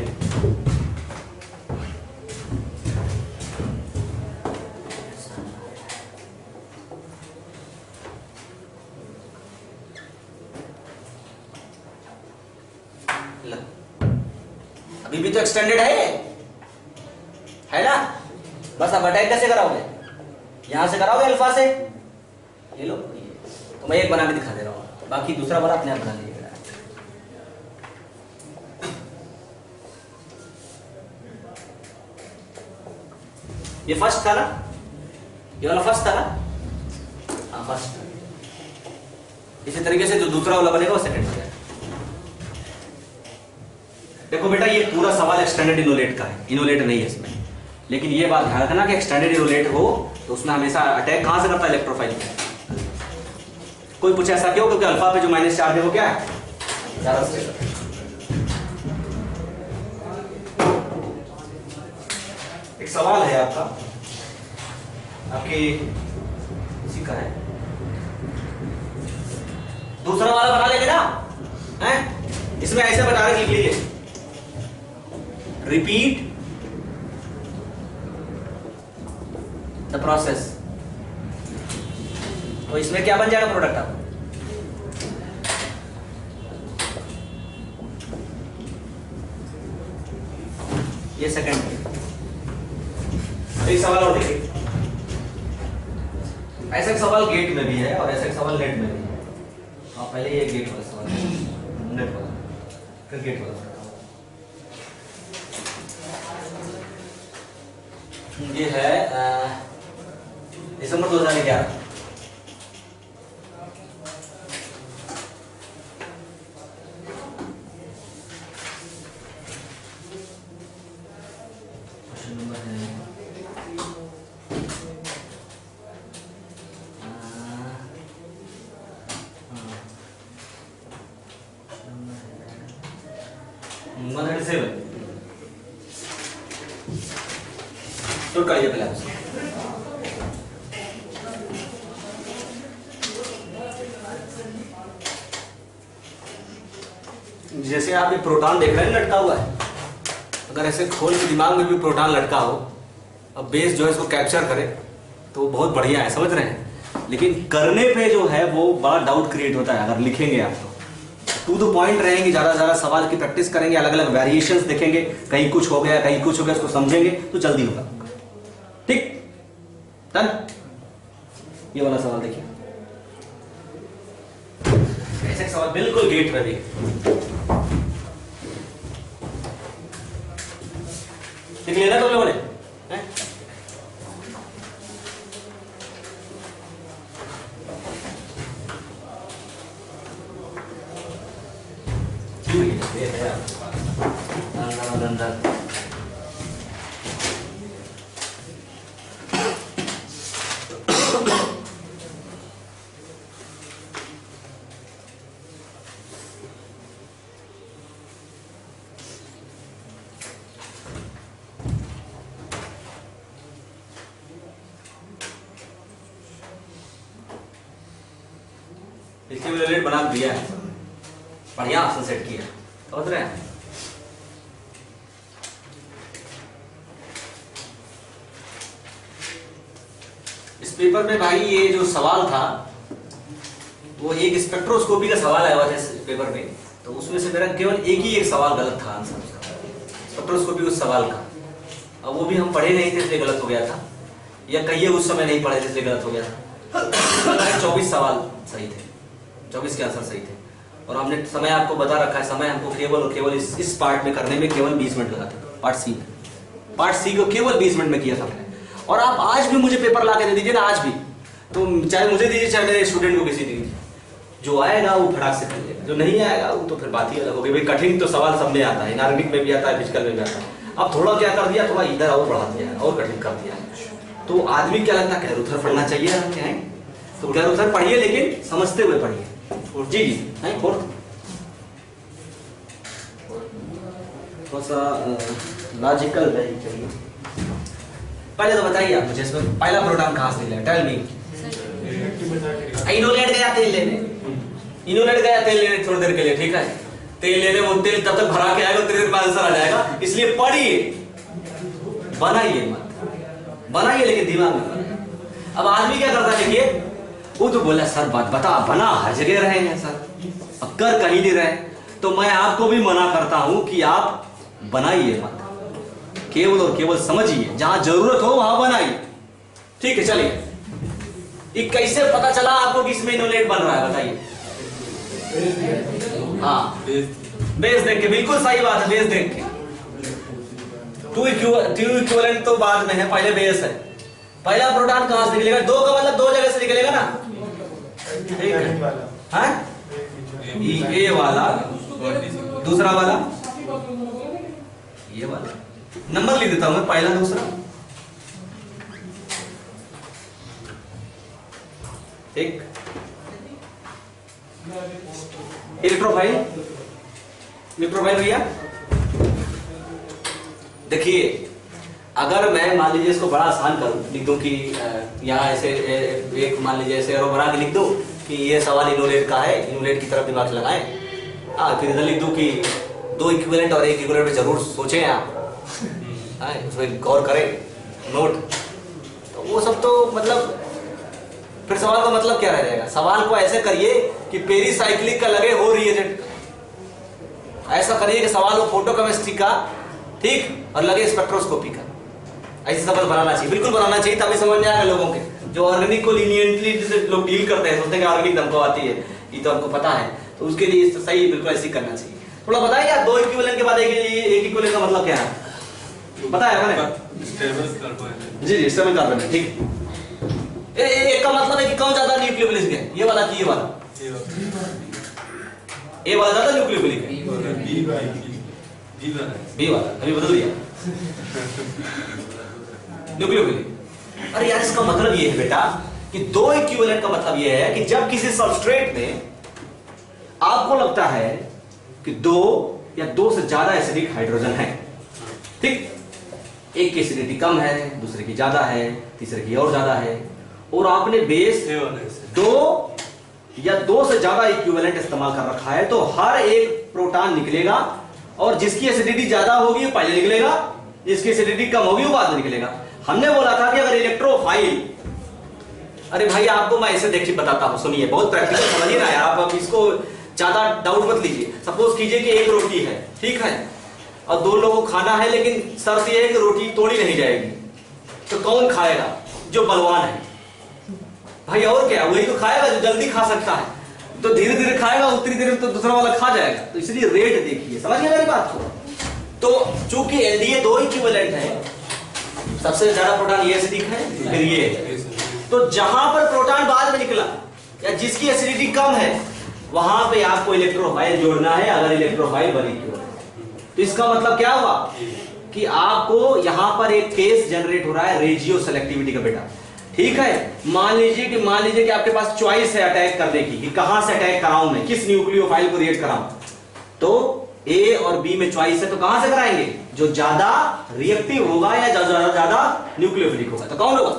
अभी भी तो एक्सटेंडेड है ना? बस अब अटैक कैसे कराओगे? यहां से कराओगे अल्फा से। ये लो, तो मैं एक बना के दिखा दे रहा हूं, बाकी दूसरा वाला अपने आप बना लीजिएगा। ये फर्स्ट था ना, ये वाला फर्स्ट था ना? हाँ फर्स्ट। इसी तरीके से जो दूसरा वाला बनेगा वो सेकंड हो जाएगा। देखो बेटा, ये पूरा सवाल एक्सटेंडेड इनोलेट का है, इनोलेट नहीं है इसमें। लेकिन ये बात ध्यान रखना कि एक्सटेंडेड इनोलेट हो तो उसमें हमेशा अटैक कहां से करता है? इलेक्ट्रोफाइल पे। कोई पूछे ऐसा क्यों? क्योंकि अल्फा पे जो माइनस चार्ज है वो क्या है? ज्यादा स्टेबल। एक सवाल है आपके इसी का है, दूसरा वाला बना लेंगे ना? हैं? इसमें ऐसे बता रहे, लिख लीजिए, रिपीट द प्रोसेस। तो इसमें क्या बन जाएगा प्रोडक्ट आप? ये सेकंड। एक सवाल और देखिए, ऐसा एक सवाल गेट में भी है और ऐसा एक सवाल नेट में भी है। आप पहले ये गेट वाला सवाल, नेट वाला, फिर गेट वाला। ये है दिसंबर 2011। क्वेश्चन नंबर है नंबर 7। तो करिए पहले आपसे। जैसे आप ये प्रोटॉन देख रहे हैं लटका हुआ है, अगर ऐसे खोल के दिमाग में भी प्रोटॉन लटका हो, अब बेस जो है इसको कैप्चर करे तो बहुत बढ़िया है, समझ रहे हैं। लेकिन करने पे जो है वो बड़ा डाउट क्रिएट होता है। अगर लिखेंगे आप तो टू द पॉइंट रहेंगे, ज्यादा से ज्यादा सवाल की प्रैक्टिस करेंगे, अलग अलग वेरिएशंस देखेंगे, कहीं कुछ हो गया कहीं कुछ हो गया, इसको समझेंगे तो जल्दी होगा। ठीक, डन। ये वाला सवाल देखिए, ऐसे सवाल बिल्कुल गेट पे देख लेना तो लोगों ने। इसके रिलेटेड बना दिया है, बढ़िया ऑप्शन सेट किया, समझ रहे हैं। इस पेपर में भाई ये जो सवाल था वो एक स्पेक्ट्रोस्कोपी का सवाल आया हुआ था इस पेपर में, तो उसमें से मेरा केवल एक सवाल गलत था आंसर उसका, स्पेक्ट्रोस्कोपी उस सवाल का। अब वो भी हम पढ़े नहीं थे इसलिए गलत हो गया था, या कहिए उस समय नहीं पढ़े थे इसलिए गलत हो गया था। 24 सवाल सही थे, 24 के आंसर सही थे, और हमने समय आपको बता रखा है, समय हमको केवल और केवल इस पार्ट में करने में केवल 20 मिनट लगा था। पार्ट सी को केवल 20 मिनट में किया था हमने। और आप आज भी मुझे पेपर ला के दे दीजिए ना, आज भी, तो चाहे मुझे दीजिए चाहे मेरे स्टूडेंट को किसी दीजिए, जो आएगा वो फटाक से कर लेगा, जो नहीं आएगा वो तो फिर बात ही अलग होगी। भाई कठिन तो सवाल सब में आता है, इनऑर्गेनिक में भी आता है, फिजिकल में भी आता है। अब थोड़ा क्या कर दिया, थोड़ा इधर और बढ़ा दिया और कठिन कर दिया, तो आदमी क्या लगता है उधर पढ़ना चाहिए ना, क्या है तो उधर पढ़िए, लेकिन समझते हुए पढ़िए। जी जी, फोर्थ थोड़ा सा लॉजिकल नहीं चाहिए। पहले तो बताइए आप मुझे इसमें पहला प्रोटॉन कहाँ से मिला, टेल मी। इनोलेट गया तेल लेने, इनोलेट गया तेल लेने थोड़ी देर के लिए, ठीक है, तेल लेने, वो तेल तब तक भरा के आएगा, उतनी देर में आंसर आ जाएगा। इसलिए पढ़िए, बनाइए मत, बनाइए लेकिन दिमाग में बनाइए। अब आदमी क्या करता है, देखिए वो तो बोला सर बात बता, बना हर जगह रहे हैं सर, अब कर कहीं नहीं रहे, तो मैं आपको भी मना करता हूं कि आप बनाइए मत, केवल और केवल समझिए, जहां जरूरत हो वहां बनाइए, ठीक है। चलिए, ये कैसे पता चला आपको कि इसमें इनोलेट बन रहा है, बताइए। हाँ, बेस देख के, बिल्कुल सही बात है, बेस देख के। टू इक्विवेलेंट तो बाद में है, पहले बेस है। पहला प्रोटॉन कहां से निकलेगा, दो का मतलब दो जगह से निकलेगा ना, ठीक है, हाँ? ये वाला, दूसरा वाला, ये वाला, नंबर लिख देता हूं मैं, पहला दूसरा, एक इलेक्ट्रोफाइल, इलेक्ट्रोफाइल भैया देखिए, अगर मैं मान लीजिए इसको बड़ा आसान करूं, लिख दूं कि यहाँ ऐसे एक मान लीजिए ऐसे एरो बना के लिख दूं कि ये सवाल इनोलेट का है, इनोलेट की तरफ दिमाग लगाएं, फिर इधर लिख दूं कि दो इक्विवेलेंट और एक इक्विवेलेंट पे जरूर सोचें आप, उसमें गौर करें, नोट, तो वो सब तो मतलब फिर सवाल का मतलब क्या रह जाएगा। सवाल को ऐसे करिए कि पेरीसाइक्लिक का लगे हो रिएजेंट, ऐसा करिए कि सवाल हो फोटोकेमिस्ट्री का, ठीक, और लगे स्पेक्ट्रोस्कोपी का, ऐसे सवाल बनाना चाहिए, बिल्कुल बनाना चाहिए, तभी समझ में आएगा लोगों के। जो ऑर्गेनिक को लीनियंटली जैसे लोग डील करते हैं, सोचते हैं कि ऑर्गेनिक हमको आती है, ये तो हमको पता है, तो उसके लिए सही बिल्कुल ऐसे करना चाहिए। थोड़ा बताइए आप, दो इक्विवेलेंट के बाद एक इक्विवेलेंट का मतलब क्या है, बताया मैंने? Stable carbon. जी जी, स्टेबल कार्बन है, ठीक। एक का मतलब है कि कौन ज्यादा न्यूक्लियोफिलिक है, ये वाला कि ये वाला? ए वाला ज्यादा न्यूक्लियोफिलिक है, बी वाला, अभी बदल दिया न्यूक्लियोफिलिक। अरे यार, इसका मतलब ये है बेटा कि दो इक्विवेलेंट का मतलब ये है कि जब किसी सबस्ट्रेट में आपको लगता है कि दो या दो से ज्यादा एसिडिक हाइड्रोजन है, ठीक, एक की एसिडिटी कम है, दूसरे की ज्यादा है, तीसरे की और ज्यादा है, और आपने बेस दो या दो से ज्यादा इक्विवेलेंट इस्तेमाल कर रखा है, तो हर एक प्रोटॉन निकलेगा, और जिसकी एसिडिटी ज्यादा होगी वो पहले निकलेगा, जिसकी एसिडिटी कम होगी वो बाद में निकलेगा। हमने बोला था कि अगर इलेक्ट्रोफाइल, अरे भाई आपको मैं ऐसे देखिए बताता हूं, सुनिए, बहुत प्रैक्टिकल समझिए ना यार, आप इसको ज्यादा डाउट मत लीजिए। सपोज कीजिए कि एक रोटी है, ठीक है, और दो लोगों को खाना है, लेकिन शर्त यह है कि रोटी तोड़ी नहीं जाएगी, तो कौन खाएगा? जो बलवान है भाई, और क्या, वही तो खाएगा जो जल्दी खा सकता है, तो धीरे धीरे खाएगा, उतनी देर में तो दूसरा वाला खा जाएगा। तो इसलिए रेट देखिए, समझ गए मेरी बात को? तो चूंकि एलडीए दो इक्विवेलेंट है, सबसे ज्यादा प्रोटॉन ये एसिडिक है, फिर ये, तो जहां पर प्रोटॉन बाद में निकला या जिसकी एसिडिटी कम है, वहां पे आपको इलेक्ट्रोफाइल जोड़ना है, अगर इलेक्ट्रोफाइल बनी तो इसका मतलब क्या हुआ कि आपको यहां पर एक केस जनरेट हो रहा है रेजियो सेलेक्टिविटी का बेटा, ठीक है। मान लीजिए कि आपके पास चॉइस है अटैक करने की, कि कहां से अटैक कराऊं मैं, किस न्यूक्लियोफाइल को रिएक्ट कराऊं, तो ए और बी में चॉइस है, तो कहां से कराएंगे? जो ज्यादा रिएक्टिव होगा या ज्यादा न्यूक्लियोफिलिक होगा, तो कौन होगा?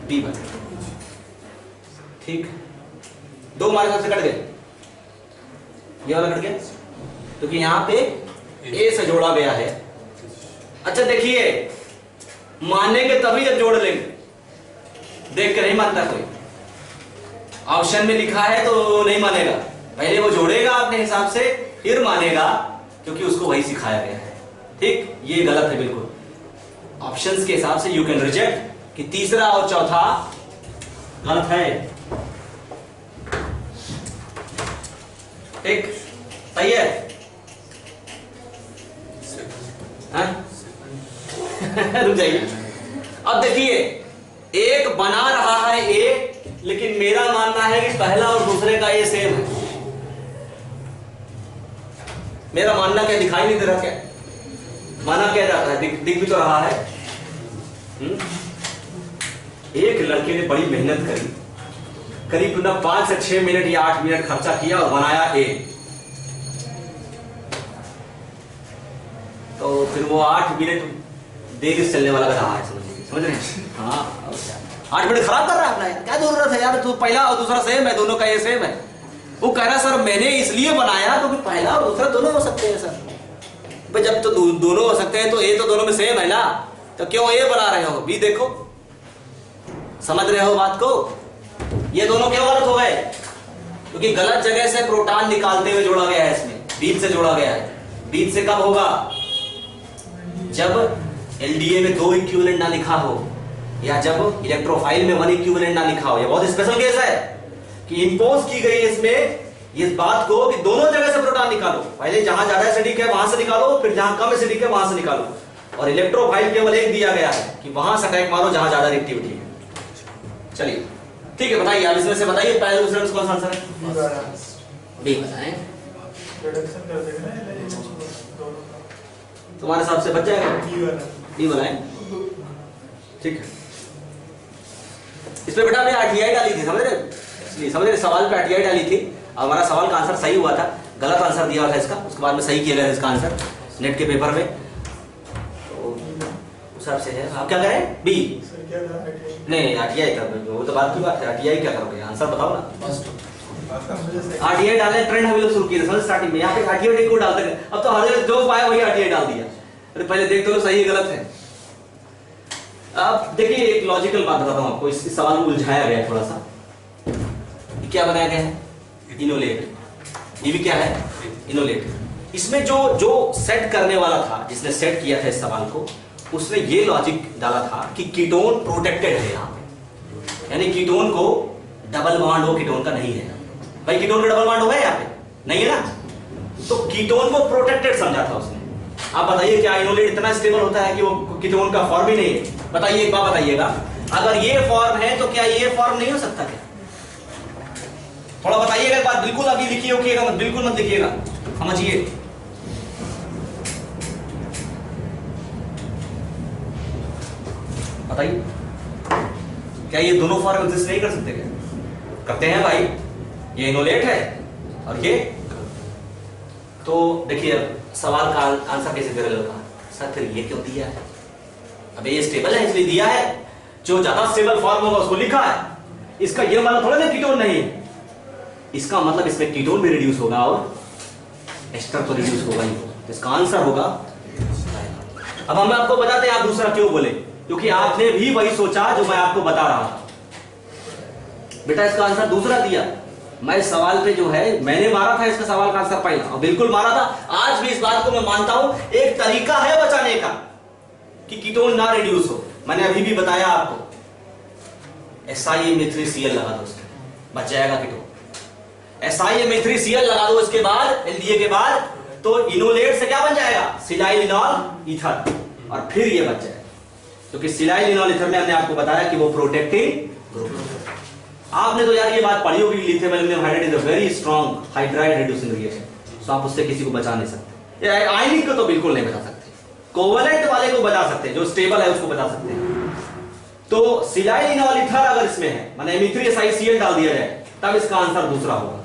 बी पर, ठीक। दो हमारे साथ से कट गए, ये वाला कट गया, क्योंकि यहां पे ए से जोड़ा गया है। अच्छा देखिए, मानेंगे तभी जब जोड़ लेंगे, देख कर नहीं मानता कोई, ऑप्शन में लिखा है तो नहीं मानेगा, पहले वो जोड़ेगा अपने हिसाब से, फिर मानेगा, क्योंकि उसको वही सिखाया गया है, ठीक। ये गलत है बिल्कुल, ऑप्शंस के हिसाब से यू कैन रिजेक्ट कि तीसरा और चौथा गलत है, ठीक, सही है? रुक जाइए, अब देखिए, एक बना रहा है ए, लेकिन मेरा मानना है कि पहला और दूसरे का ए सेम है। मेरा मानना क्या दिखाई नहीं दे रहा क्या? माना क्या जाता है, दिख भी तो रहा है। एक लड़के ने बड़ी मेहनत करी, करीब 5 से 6 मिनट या 8 मिनट खर्चा किया और बनाया ए। तो तो फिर वो 8 मिनट देर से चलने वाला रहा है, समझ रहे हैं? हाँ, और क्या 8 मिनट खराब कर रहा है अपना यार, क्या जरूरत है यार? तो पहला और दूसरा सेम है, दोनों का ये सेम है। वो कह रहा सर मैंने इसलिए बनाया क्योंकि पहला और दूसरा दोनों हो सकते हैं सर। भाई जब तो दोनों हो सकते हैं तो ए तो दोनों में सेम है ना, तो क्यों ए बना रहे हो? बी देखो, समझ रहे हो बात को? ये दोनों क्यों गलत हो गए? क्योंकि गलत जगह से प्रोटॉन निकालते हुए जोड़ा गया है, इसमें बीच से जोड़ा गया है। बीच से कब होगा? जब एलडीए में 2 इक्विवेलेंट ना लिखा हो, या जब इलेक्ट्रोफाइल में 1 इक्विवेलेंट ना लिखा हो। ये बहुत स्पेशल केस है कि इंपोज की गई है इसमें इस बात को कि दोनों जगह से प्रोटॉन निकालो। पहले जहां ज्यादा एसिडिक है वहां से निकालो, फिर जहां कम एसिडिक है वहां से निकालो। और इलेक्ट्रोफाइल केवल एक दिया गया है कि वहां से अटैक मारो जहां ज्यादा रिएक्टिविटी है। चलिए ठीक है, बताइए आप इसमें से बताइए पहले दूसरे में कौन सा आंसर है? बी बताएं। रिडक्शन कर देंगे ना ये दोनों का। तुम्हारे हिसाब से बच जाएगा? बी बनाएं, ठीक है। इसमें बेटा हमने आरटीआई डाली थी, समझ रहे? समझ रहे, सवाल पे आरटीआई डाली थी। हमारा सवाल का आंसर सही हुआ था, गलत आंसर दिया था इसका, उसके बाद में सही किया गया इसका आंसर नेट के पेपर में। तो उस हिसाब से है। आप क्या करें? बी नहीं, आरटीआई का वो तो बात की बात है। आरटीआई क्या करोगे? आंसर बताओ ना। आरटीआई डालने ट्रेंड हम लोग शुरू किए थे स्टार्टिंग में। यहाँ पे आरटीआई को डालते हैं, अब तो हर जगह जो पाया वही आरटीआई डाल दिया। अरे पहले देख तो सही है गलत है। अब देखिए एक लॉजिकल बात बताता हूँ आपको, इस सवाल को उलझाया गया थोड़ा सा। क्या बनाया गया है? इनोलेट। ये भी क्या है? इनोलेट। इसमें जो सेट करने वाला था, जिसने सेट किया था इस सवाल को, उसने ये लॉजिक डाला था कि कीटोन प्रोटेक्टेड है यहाँ पे, यानी कीटोन को डबल बॉन्ड हो, कीटोन का नहीं है। भाई कीटोन का डबल बॉन्ड होगा यहाँ पे? नहीं है ना, तो कीटोन को प्रोटेक्टेड समझा था उसने। आप बताइए क्या इनोलेट इतना स्टेबल होता है कि वो कीटोन का फॉर्म ही नहीं है? बताइए, एक बात बताइएगा, अगर ये फॉर्म है तो क्या ये फॉर्म नहीं हो सकता क्या? थोड़ा बताइएगा एक बात, बिल्कुल अभी लिखिए, ओके मत, बिल्कुल मत लिखिएगा, समझिए। बताइए क्या ये दोनों फॉर्म एग्जिस्ट नहीं कर सकते क्या? करते हैं भाई। ये इनोलेट है और ये, तो देखिए सवाल का आंसर कैसे दे रहे हो सर? फिर ये क्यों दिया है? अबे ये स्टेबल है इसलिए दिया है, जो ज्यादा स्टेबल फॉर्म होगा उसको लिखा है। इसका ये मतलब थोड़ा ना कीटोन नहीं है, इसका मतलब इसमें कीटोन भी रिड्यूस होगा और एस्टर तो रिड्यूस होगा ही होगा। इसका आंसर होगा। अब हम आपको बताते हैं आप दूसरा क्यों बोले, क्योंकि आपने भी वही सोचा जो मैं आपको बता रहा था। बेटा इसका आंसर दूसरा दिया, मैं इस सवाल पे जो है मैंने मारा था इसका सवाल का आंसर पहला, और बिल्कुल मारा था। आज भी इस बात को मैं मानता हूं, एक तरीका है बचाने का कि कीटोन ना रिड्यूस हो। मैंने अभी भी बताया आपको, SiMe3Cl लगा दो, उसके बच जाएगा कीटोन। SiMe3Cl लगा दो इसके बाद, एलडीए के बाद, तो इनोलेट से क्या बन जाएगा? सिलाइलिनॉल ईथर, और फिर ये बच जाएगा। क्योंकि सिलाइलिनॉल ईथर में हमने आपको बताया कि वो प्रोटेक्टिव ग्रुप। आपने तो यार ये बात पढ़ी होगी, lithium aluminium hydride is a very strong hydride reducing reaction, तो आप उससे किसी को बचा नहीं सकते। आयनिक को तो बिल्कुल नहीं बचा सकते, कोवलेंट वाले को बचा सकते हैं, जो स्टेबल है उसको बचा सकते हैं। तो सिलाइलिनॉल ईथर अगर इसमें है, माने Me3SiCl डाल दिया जाए, तब इसका आंसर दूसरा होगा।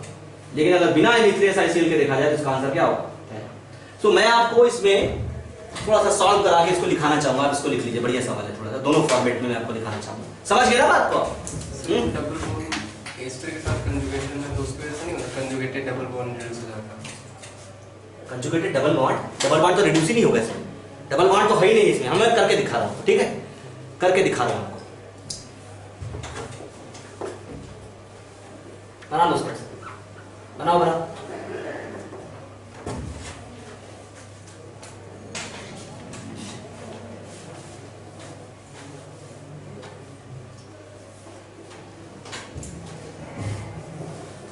लेकिन अगर बिना Me3SiCl के देखा जाए तो इसका आंसर क्या होगा? तो मैं आपको इसमें थोड़ा सा सॉल्व करा के इसको लिखाना चाहूंगा, आप इसको लिख लीजिए, बढ़िया सवाल है, थोड़ा सा दोनों फॉर्मेट में मैं आपको दिखाना चाहूंगा। समझ गए ना बात को? डबल बॉन्ड एस्टर के साथ कंजुगेशन में तो उसकी वजह से नहीं होता, कंजुगेटेड डबल बॉन्ड रिड्यूस हो जाता। कंजुगेटेड डबल बॉन्ड तो रिड्यूस ही नहीं होगा इसमें, डबल बॉन्ड तो है ही नहीं इसमें। हम मैं करके दिखा रहा हूं, ठीक है, करके दिखा रहा हूं आपको। बना लो उसमें, बनाओ बनाओ।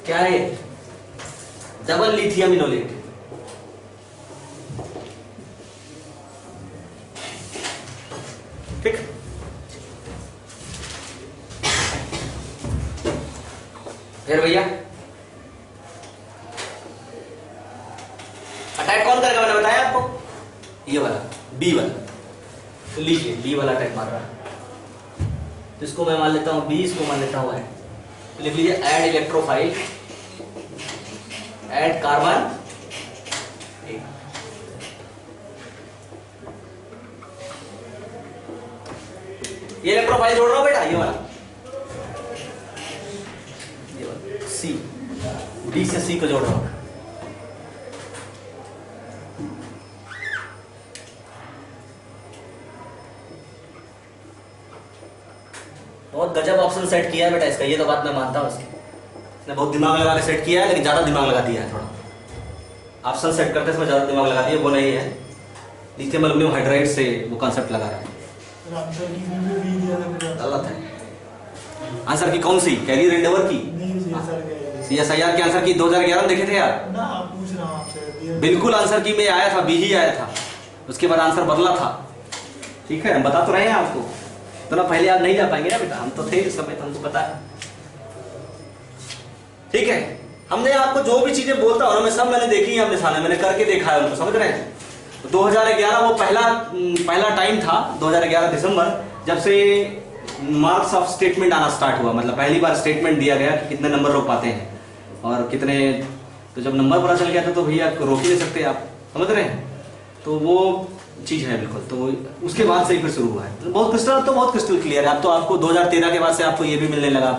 क्या है? Double lithium enolate. ठीक, फिर भैया अटैक कौन करेगा? मैंने बताया आपको, ये वाला बी वाला। तो लीजिए बी वाला अटैक मार रहा है, इसको मैं मान लेता हूं बी, इसको मान लेता हूं है। लिख लीजिए ऐड इलेक्ट्रोफाइल, ऐड कार्बन, ये इलेक्ट्रोफाइल जोड़ रहा हूं बेटा, ये वाला सी, डी से सी को जोड़ रहा हूं। बहुत गजब ऑप्शन सेट किया है बेटा इसका, ये तो बात मैं मानता हूँ इसकी। इसने बहुत दिमाग लगा के सेट किया है, लेकिन ज़्यादा दिमाग लगा दिया है थोड़ा। ऑप्शन सेट करते समय ज़्यादा दिमाग लगा दिया, वो नहीं है। लिथियम एल्युमिनियम हाइड्राइड से वो कॉन्सेप्ट लगा रहा है। आंसर की भी बी दिया था फिर गलत है। आंसर की कौन सी? कैरियर एंडेवर की नहीं जी सर गए CSIR के आंसर की 2011 में देखे थे यार। ना, आप पूछ रहा हूँ आपसे। बिल्कुल आंसर की में आया था, बी ही आया था, उसके बाद आंसर बदला था। ठीक है, हम बता तो रहे हैं आपको, तो ना पहले आप नहीं जा पाएंगे ना बेटा, हम तो थे इस समय, तो हमको पता है। ठीक है, हमने आपको जो भी चीजें बोलता हूं मैं सब मैंने देखी है, अपने सामने मैंने करके देखा है, उनको समझ रहे हैं। 2011 वो पहला टाइम था, 2011 दिसंबर, जब से मार्क्स ऑफ स्टेटमेंट आना स्टार्ट हुआ। मतलब पहली बार स्टेटमेंट दिया गया कि कितने नंबर लोग पाते हैं और कितने, तो जब नंबर पता चल गया था तो भैया रोक ही नहीं सकते आप, समझ रहे हैं। तो वो चीज़ है बिल्कुल, तो उसके बाद से ही फिर शुरू हुआ है। बहुत क्रिस्टल क्लियर है। अब तो आपको 2013 के बाद से आपको ये भी मिलने लगा,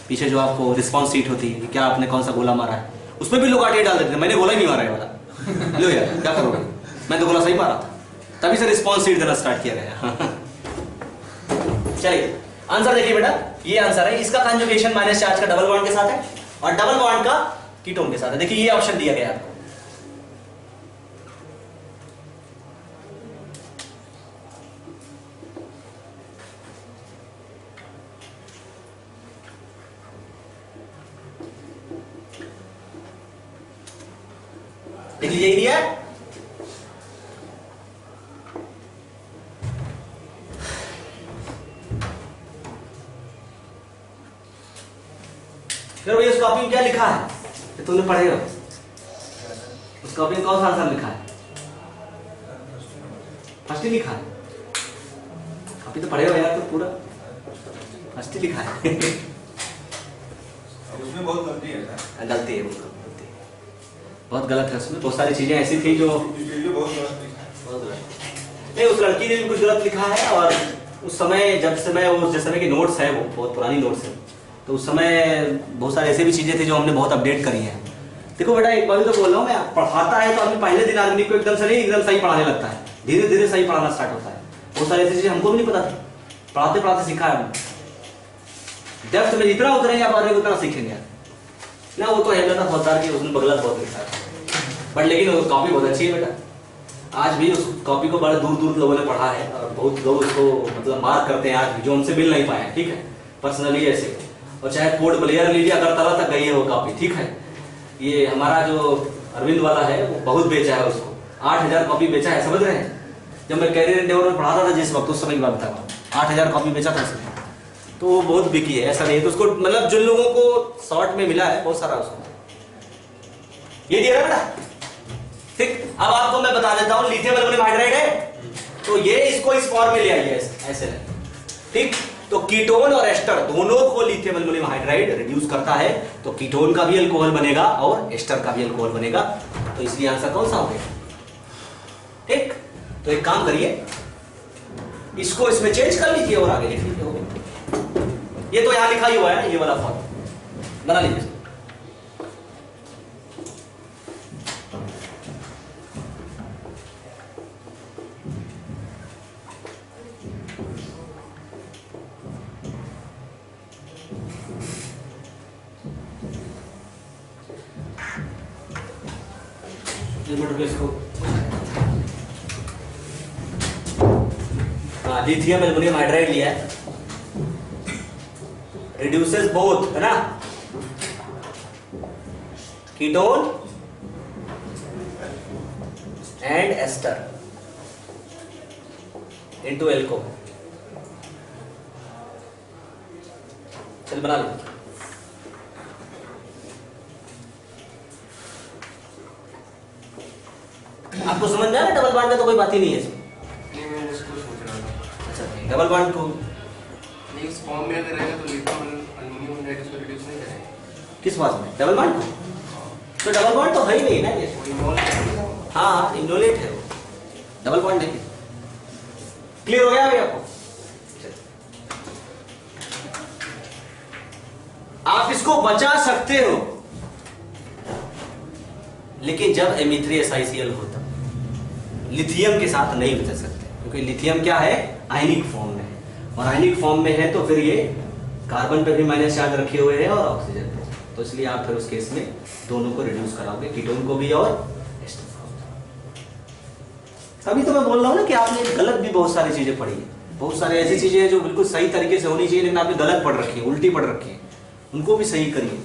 पीछे जो आपको रिस्पॉन्स सीट होती है कि क्या आपने कौन सा गोला मारा है, उसमें भी लोग आटे डाल देते थे, मैंने गोला ही नहीं मारा है वाला। लो यार क्या करोगे, मैं तो गोला सही मारा था। तभी से रिस्पॉन्स सीट देना स्टार्ट किया गया। चलिए आंसर देखिए बेटा, ये आंसर है। इसका कंजुगेशन माइनस चार्ज का डबल बॉन्ड के साथ है और डबल बॉन्ड का कीटोन के साथ है। देखिए ये ऑप्शन दिया गया आपको। देख लीजिए, दिया है। फिर भैया उस कॉपी में क्या लिखा है कि तुमने पढ़े हो? उस कॉपी में कौन सा आंसर लिखा है? फर्स्ट ही लिखा है। कॉपी तो पढ़े हो यार, तो पूरा फर्स्ट ही लिखा है। उसमें बहुत गलती है सर। गलती है, बहुत गलत है उसमें। बहुत सारी चीजें ऐसी थी जो बहुत गलत नहीं, उस लड़की ने भी कुछ गलत लिखा है। और उस समय जिस समय के नोट्स है, वो बहुत पुरानी नोट्स है, तो उस समय बहुत सारी ऐसी भी चीजें थी जो हमने बहुत अपडेट करी हैं। देखो बेटा, एक बार तो बोल रहा हूँ मैं, पढ़ाता है तो आदमी पहले दिन आदमी को एकदम सही पढ़ाने लगता है, धीरे धीरे सही पढ़ाना स्टार्ट होता है। बहुत सारी ऐसी चीजें हमको भी नहीं पता थी, पढ़ाते पढ़ाते सीखा है हमने। डेप्थ में जितना उतरेंगे आप आदमी उतना सीखेंगे ना। वो तो हेमलता फौजदार की उसने बगलत बहुत लिखा है, बट लेकिन वो कॉपी बहुत अच्छी है बेटा। आज भी उस कॉपी को बड़े दूर दूर लोगों ने पढ़ा है और बहुत लोग उसको मतलब मार्क करते हैं आज भी, जो उनसे मिल नहीं पाए हैं। ठीक है, पर्सनली ऐसे, और चाहे पोर्ट ब्लेयर लीजिए, अगरतला तक गई है वो कॉपी। ठीक है, ये हमारा जो अरविंद वाला है वो बहुत बेचा है, उसको 8000 कॉपी बेचा है, समझ रहे हैं। जब मैं कैरियर एंडेवर में पढ़ाता था जिस वक्त, उस समय की बात बता, 8000 कॉपी बेचा था उसने, तो वो बहुत बिकी है। ऐसा नहीं है तो उसको, मतलब जिन लोगों को शॉर्ट में मिला है बहुत सारा उसको ये दिया बेटा। ठीक, अब आपको मैं बता देता हूँ, लिथियम एल्युमिनियम हाइड्राइड है तो ये इसको इस फॉर्म में ले आइए ऐसे। ठीक, तो कीटोन और एस्टर दोनों को लिथियम एल्युमिनियम हाइड्राइड रिड्यूस करता है, तो कीटोन का भी अल्कोहल बनेगा और एस्टर का भी अल्कोहल बनेगा। तो इसलिए आंसर कौन सा हो गया? ठीक, तो एक काम करिए, इसको इसमें चेंज कर लीजिए और आगे लिख लीजिए। हो गया, ये तो यहां लिखा ही हुआ है, ये वाला फॉर्म बना लीजिए। लिथियम एल्युमिनियम हाइड्राइड लिया है, रिड्यूसेस बोथ, है ना, ketone and ester into alcohol. चल बना लो। आपको समझ में आ रहा है? डबल बॉन्ड का तो कोई बात ही नहीं है इसमें। नहीं, मैं उसको सोच रहा था। अच्छा, डबल बॉन्ड को नहीं, इस फॉर्म में अगर रहेगा तो लिथियम एल्युमिनियम हाइड्राइड इसको रिड्यूस नहीं करेगा। किस बात में? डबल बॉन्ड को? तो डबल बॉन्ड तो है ही नहीं ना ये। वो इन्वॉल्व है। हाँ, इनोलेट है वो, डबल बॉन्ड नहीं। क्लियर हो गया अभी आपको? आप इसको बचा सकते हो, लेकिन जब Me3SiCl होता लिथियम के साथ नहीं बचा सकते, क्योंकि लिथियम क्या है, आयनिक फॉर्म में है, और आयनिक फॉर्म में है तो फिर ये कार्बन पे भी माइनस चार्ज रखे हुए हैं और ऑक्सीजन पे, तो इसलिए आप फिर उस केस में दोनों को रिड्यूस कराओगे, कीटोन को भी और एस्टर को। तभी तो मैं बोल रहा हूं ना कि आपने गलत भी बहुत सारी चीजें पढ़ी है, बहुत सारी ऐसी चीजें हैं जो बिल्कुल सही तरीके से होनी चाहिए लेकिन आपने गलत पढ़ रखी है, उल्टी पढ़ रखी है, उनको भी सही करिए।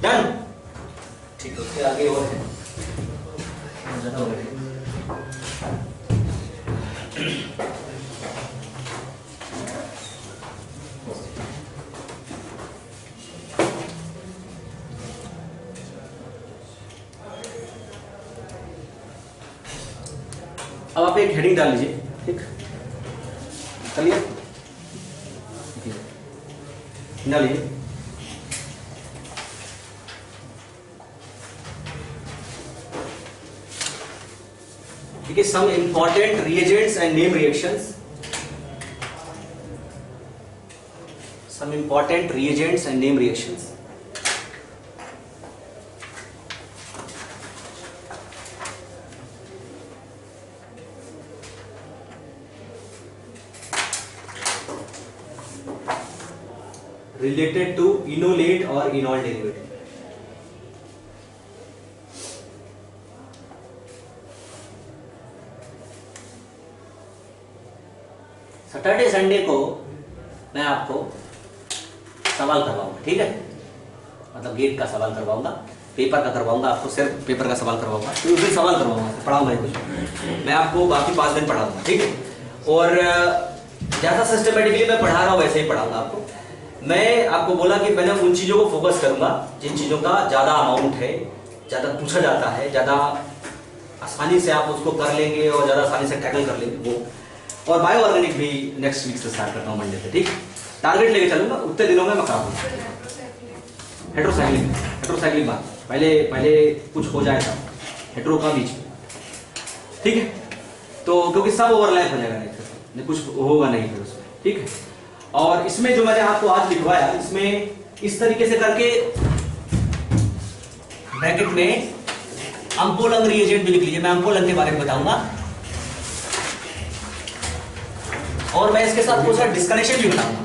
डन, ठीक है। उसके आगे और है अब आप एक हेडिंग डाल लीजिए, ठीक, चलिए डालिए। ठीक है, some important reagents and name reactions, some important reagents and name reactions. related to enolate or enol derivative. Saturday Sunday को मैं आपको सवाल करवाऊंगा, ठीक है, मतलब गेट का सवाल करवाऊंगा, पेपर का करवाऊंगा, आपको सिर्फ पेपर का सवाल करवाऊंगा, तो उस दिन सवाल करवाऊंगा, पढ़ाऊंगा कुछ, मैं आपको बाकी 5 दिन पढ़ाऊंगा, ठीक है। और जैसा सिस्टमेटिकली मैं पढ़ा रहा हूँ वैसे ही पढ़ाऊंगा आपको। मैं आपको बोला कि मैंने उन चीज़ों को फोकस करूंगा जिन चीज़ों का ज़्यादा अमाउंट है, ज़्यादा पूछा जाता है, ज़्यादा आसानी से आप उसको कर लेंगे और ज़्यादा आसानी से टैकल कर लेंगे वो। और बायो ऑर्गेनिक भी नेक्स्ट वीक से स्टार्ट करता हूँ, मंडे से, ठीक। टारगेट लेके चलूंगा, उतने दिनों में मैं कराऊंगा। हेट्रोसाइक्लिक बात पहले कुछ हो जाए था हेट्रो का बीच में, ठीक है, तो क्योंकि सब ओवरलैप हो जाएगा, नहीं कुछ होगा नहीं फिर उसमें, ठीक है। और इसमें जो मैंने आपको आज लिखवाया, इसमें इस तरीके से करके ब्रैकेट में अम्पोलंग रिएजेंट भी लिख लीजिए, मैं अम्पोलंग के बारे में बताऊंगा, और मैं इसके साथ कुछ डिस्कनेक्शन भी बताऊंगा।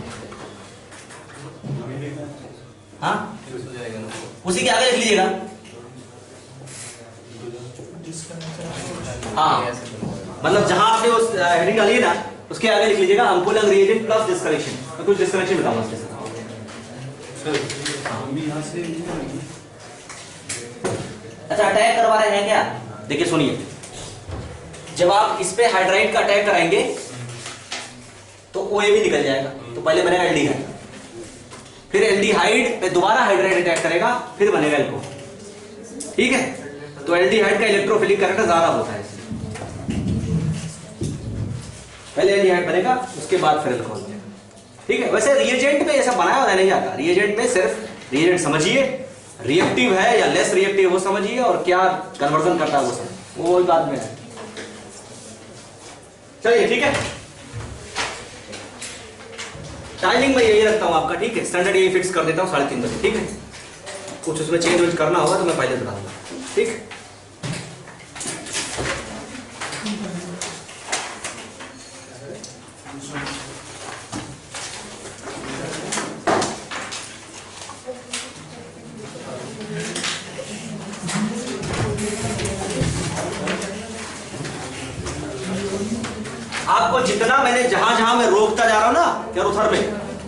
हाँ, उसी के आगे लिख लीजिएगा। हाँ, मतलब जहां आपने उस हेडिंग डाली है ना, उसके आगे लिख लीजिएगा अम्पोलंग रिएजेंट प्लस डिस्कनेक्शन। मैं कुछ डिस्कनेक्शन बताऊंगा उसके साथ। अच्छा, अटैक करवा रहे हैं क्या? देखिए सुनिए, जब आप इस पे हाइड्राइड का अटैक कराएंगे तो OA भी निकल जाएगा, तो पहले बनेगा एल्डिहाइड, फिर एल्डिहाइड पे दोबारा हाइड्राइड अटैक करेगा, फिर बनेगा एल्कोहल, ठीक है। तो एल्डिहाइड का इलेक्ट्रोफिलिक करंट ज्यादा होता है, पहले एल्डिहाइड बनेगा, उसके बाद फिर अल्कोहल बनेगा, ठीक है। वैसे रिएजेंट में ऐसा बनाया हुआ नहीं जाता, रिएजेंट में सिर्फ रिएजेंट समझिए, रिएक्टिव है या लेस रिएक्टिव वो समझिए, और क्या कन्वर्जन करता है वो समझिए, वो बाद में है। चलिए, ठीक है, टाइमिंग में यही रखता हूं आपका, ठीक है, स्टैंडर्ड यही फिक्स कर देता हूं 3:30 बजे, ठीक है। कुछ उसमें चेंज करना होगा तो मैं पहले बता दूंगा, ठीक। आपको जितना मैंने जहां मैं रोकता जा रहा हूं ना कैरोथर में,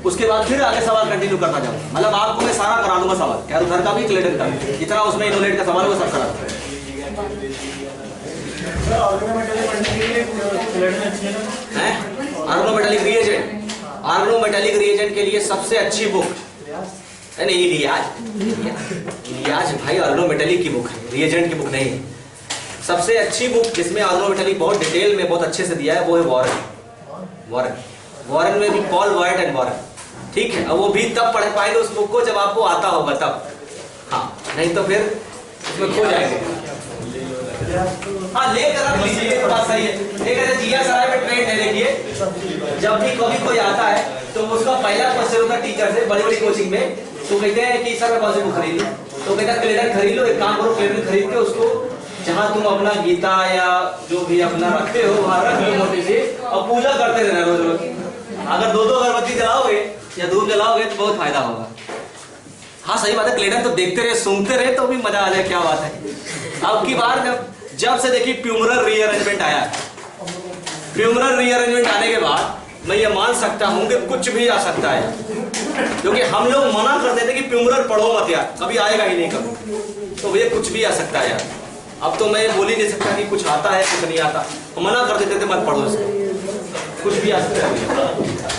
उसके बाद फिर आगे सवाल कंटिन्यू करता जाऊंगा, मतलब आपको मैं सारा करा दूंगा सवाल, कैरोथर का भी, क्लेडन का भी, जितना उसमें इनोलेट का सवाल वो सब करा दूंगा। ऑर्गेनोमेटालिक रिएजेंट, ऑर्गेनोमेटालिक रिएजेंट के लिए सबसे अच्छी बुक नहीं इलियाज भाई, ऑर्गेनोमेटालिक की बुक है, रिएजेंट की बुक नहीं है। सबसे अच्छी बुक जिसमें ऑर्गेनोमेटालिक बहुत डिटेल में बहुत अच्छे से दिया है वो है वॉरेन में भी पॉल वाइट एंड वॉरेन, ठीक है। अब वो भी तब पढ़ पाएंगे उस बुक को जब आपको आता होगा तब, हाँ, नहीं तो फिर उसमें खो जाएगा। हाँ, लेकर रख लीजिए, बात सही है। एक ऐसे जिया सराय में ट्रेन है, देखिए जब भी कभी कोई आता है तो तो उसका पहला क्वेश्चन होता है टीचर से बड़ी बड़ी कोचिंग में, तो कहते हैं कि सर मैं कौन सी बुक खरीद लूं, तो कहता है क्लेडन खरीद लो, एक काम करो क्लेडन खरीद के उसको जहां तुम अपना गीता या जो भी अपना रखते हो वहां रख लो मोटी से, और पूजा करते रहना रोज रोज। अगर 2-2 अगरबत्ती जलाओगे या धूप जलाओगे तो बहुत फायदा होगा। हाँ सही बात है, क्लेडन तो देखते रहे सुनते रहे तो भी मजा आ जाए, क्या बात है। अब की बार जब से देखिए प्यूमरल रीअरेंजमेंट आया, प्यूमरल रीअरेंजमेंट आने के बाद मैं ये मान सकता हूं कि कुछ भी आ सकता है, क्योंकि हम लोग मना करते थे कि प्यूमरल पढ़ो मत यार, कभी आएगा ही नहीं कभी, तो भैया कुछ भी आ सकता है यार। अब तो मैं बोल ही नहीं सकता कि कुछ आता है कुछ नहीं आता, हम मना कर देते थे मत पढ़ो इसको, कुछ भी आ सकता है भैया।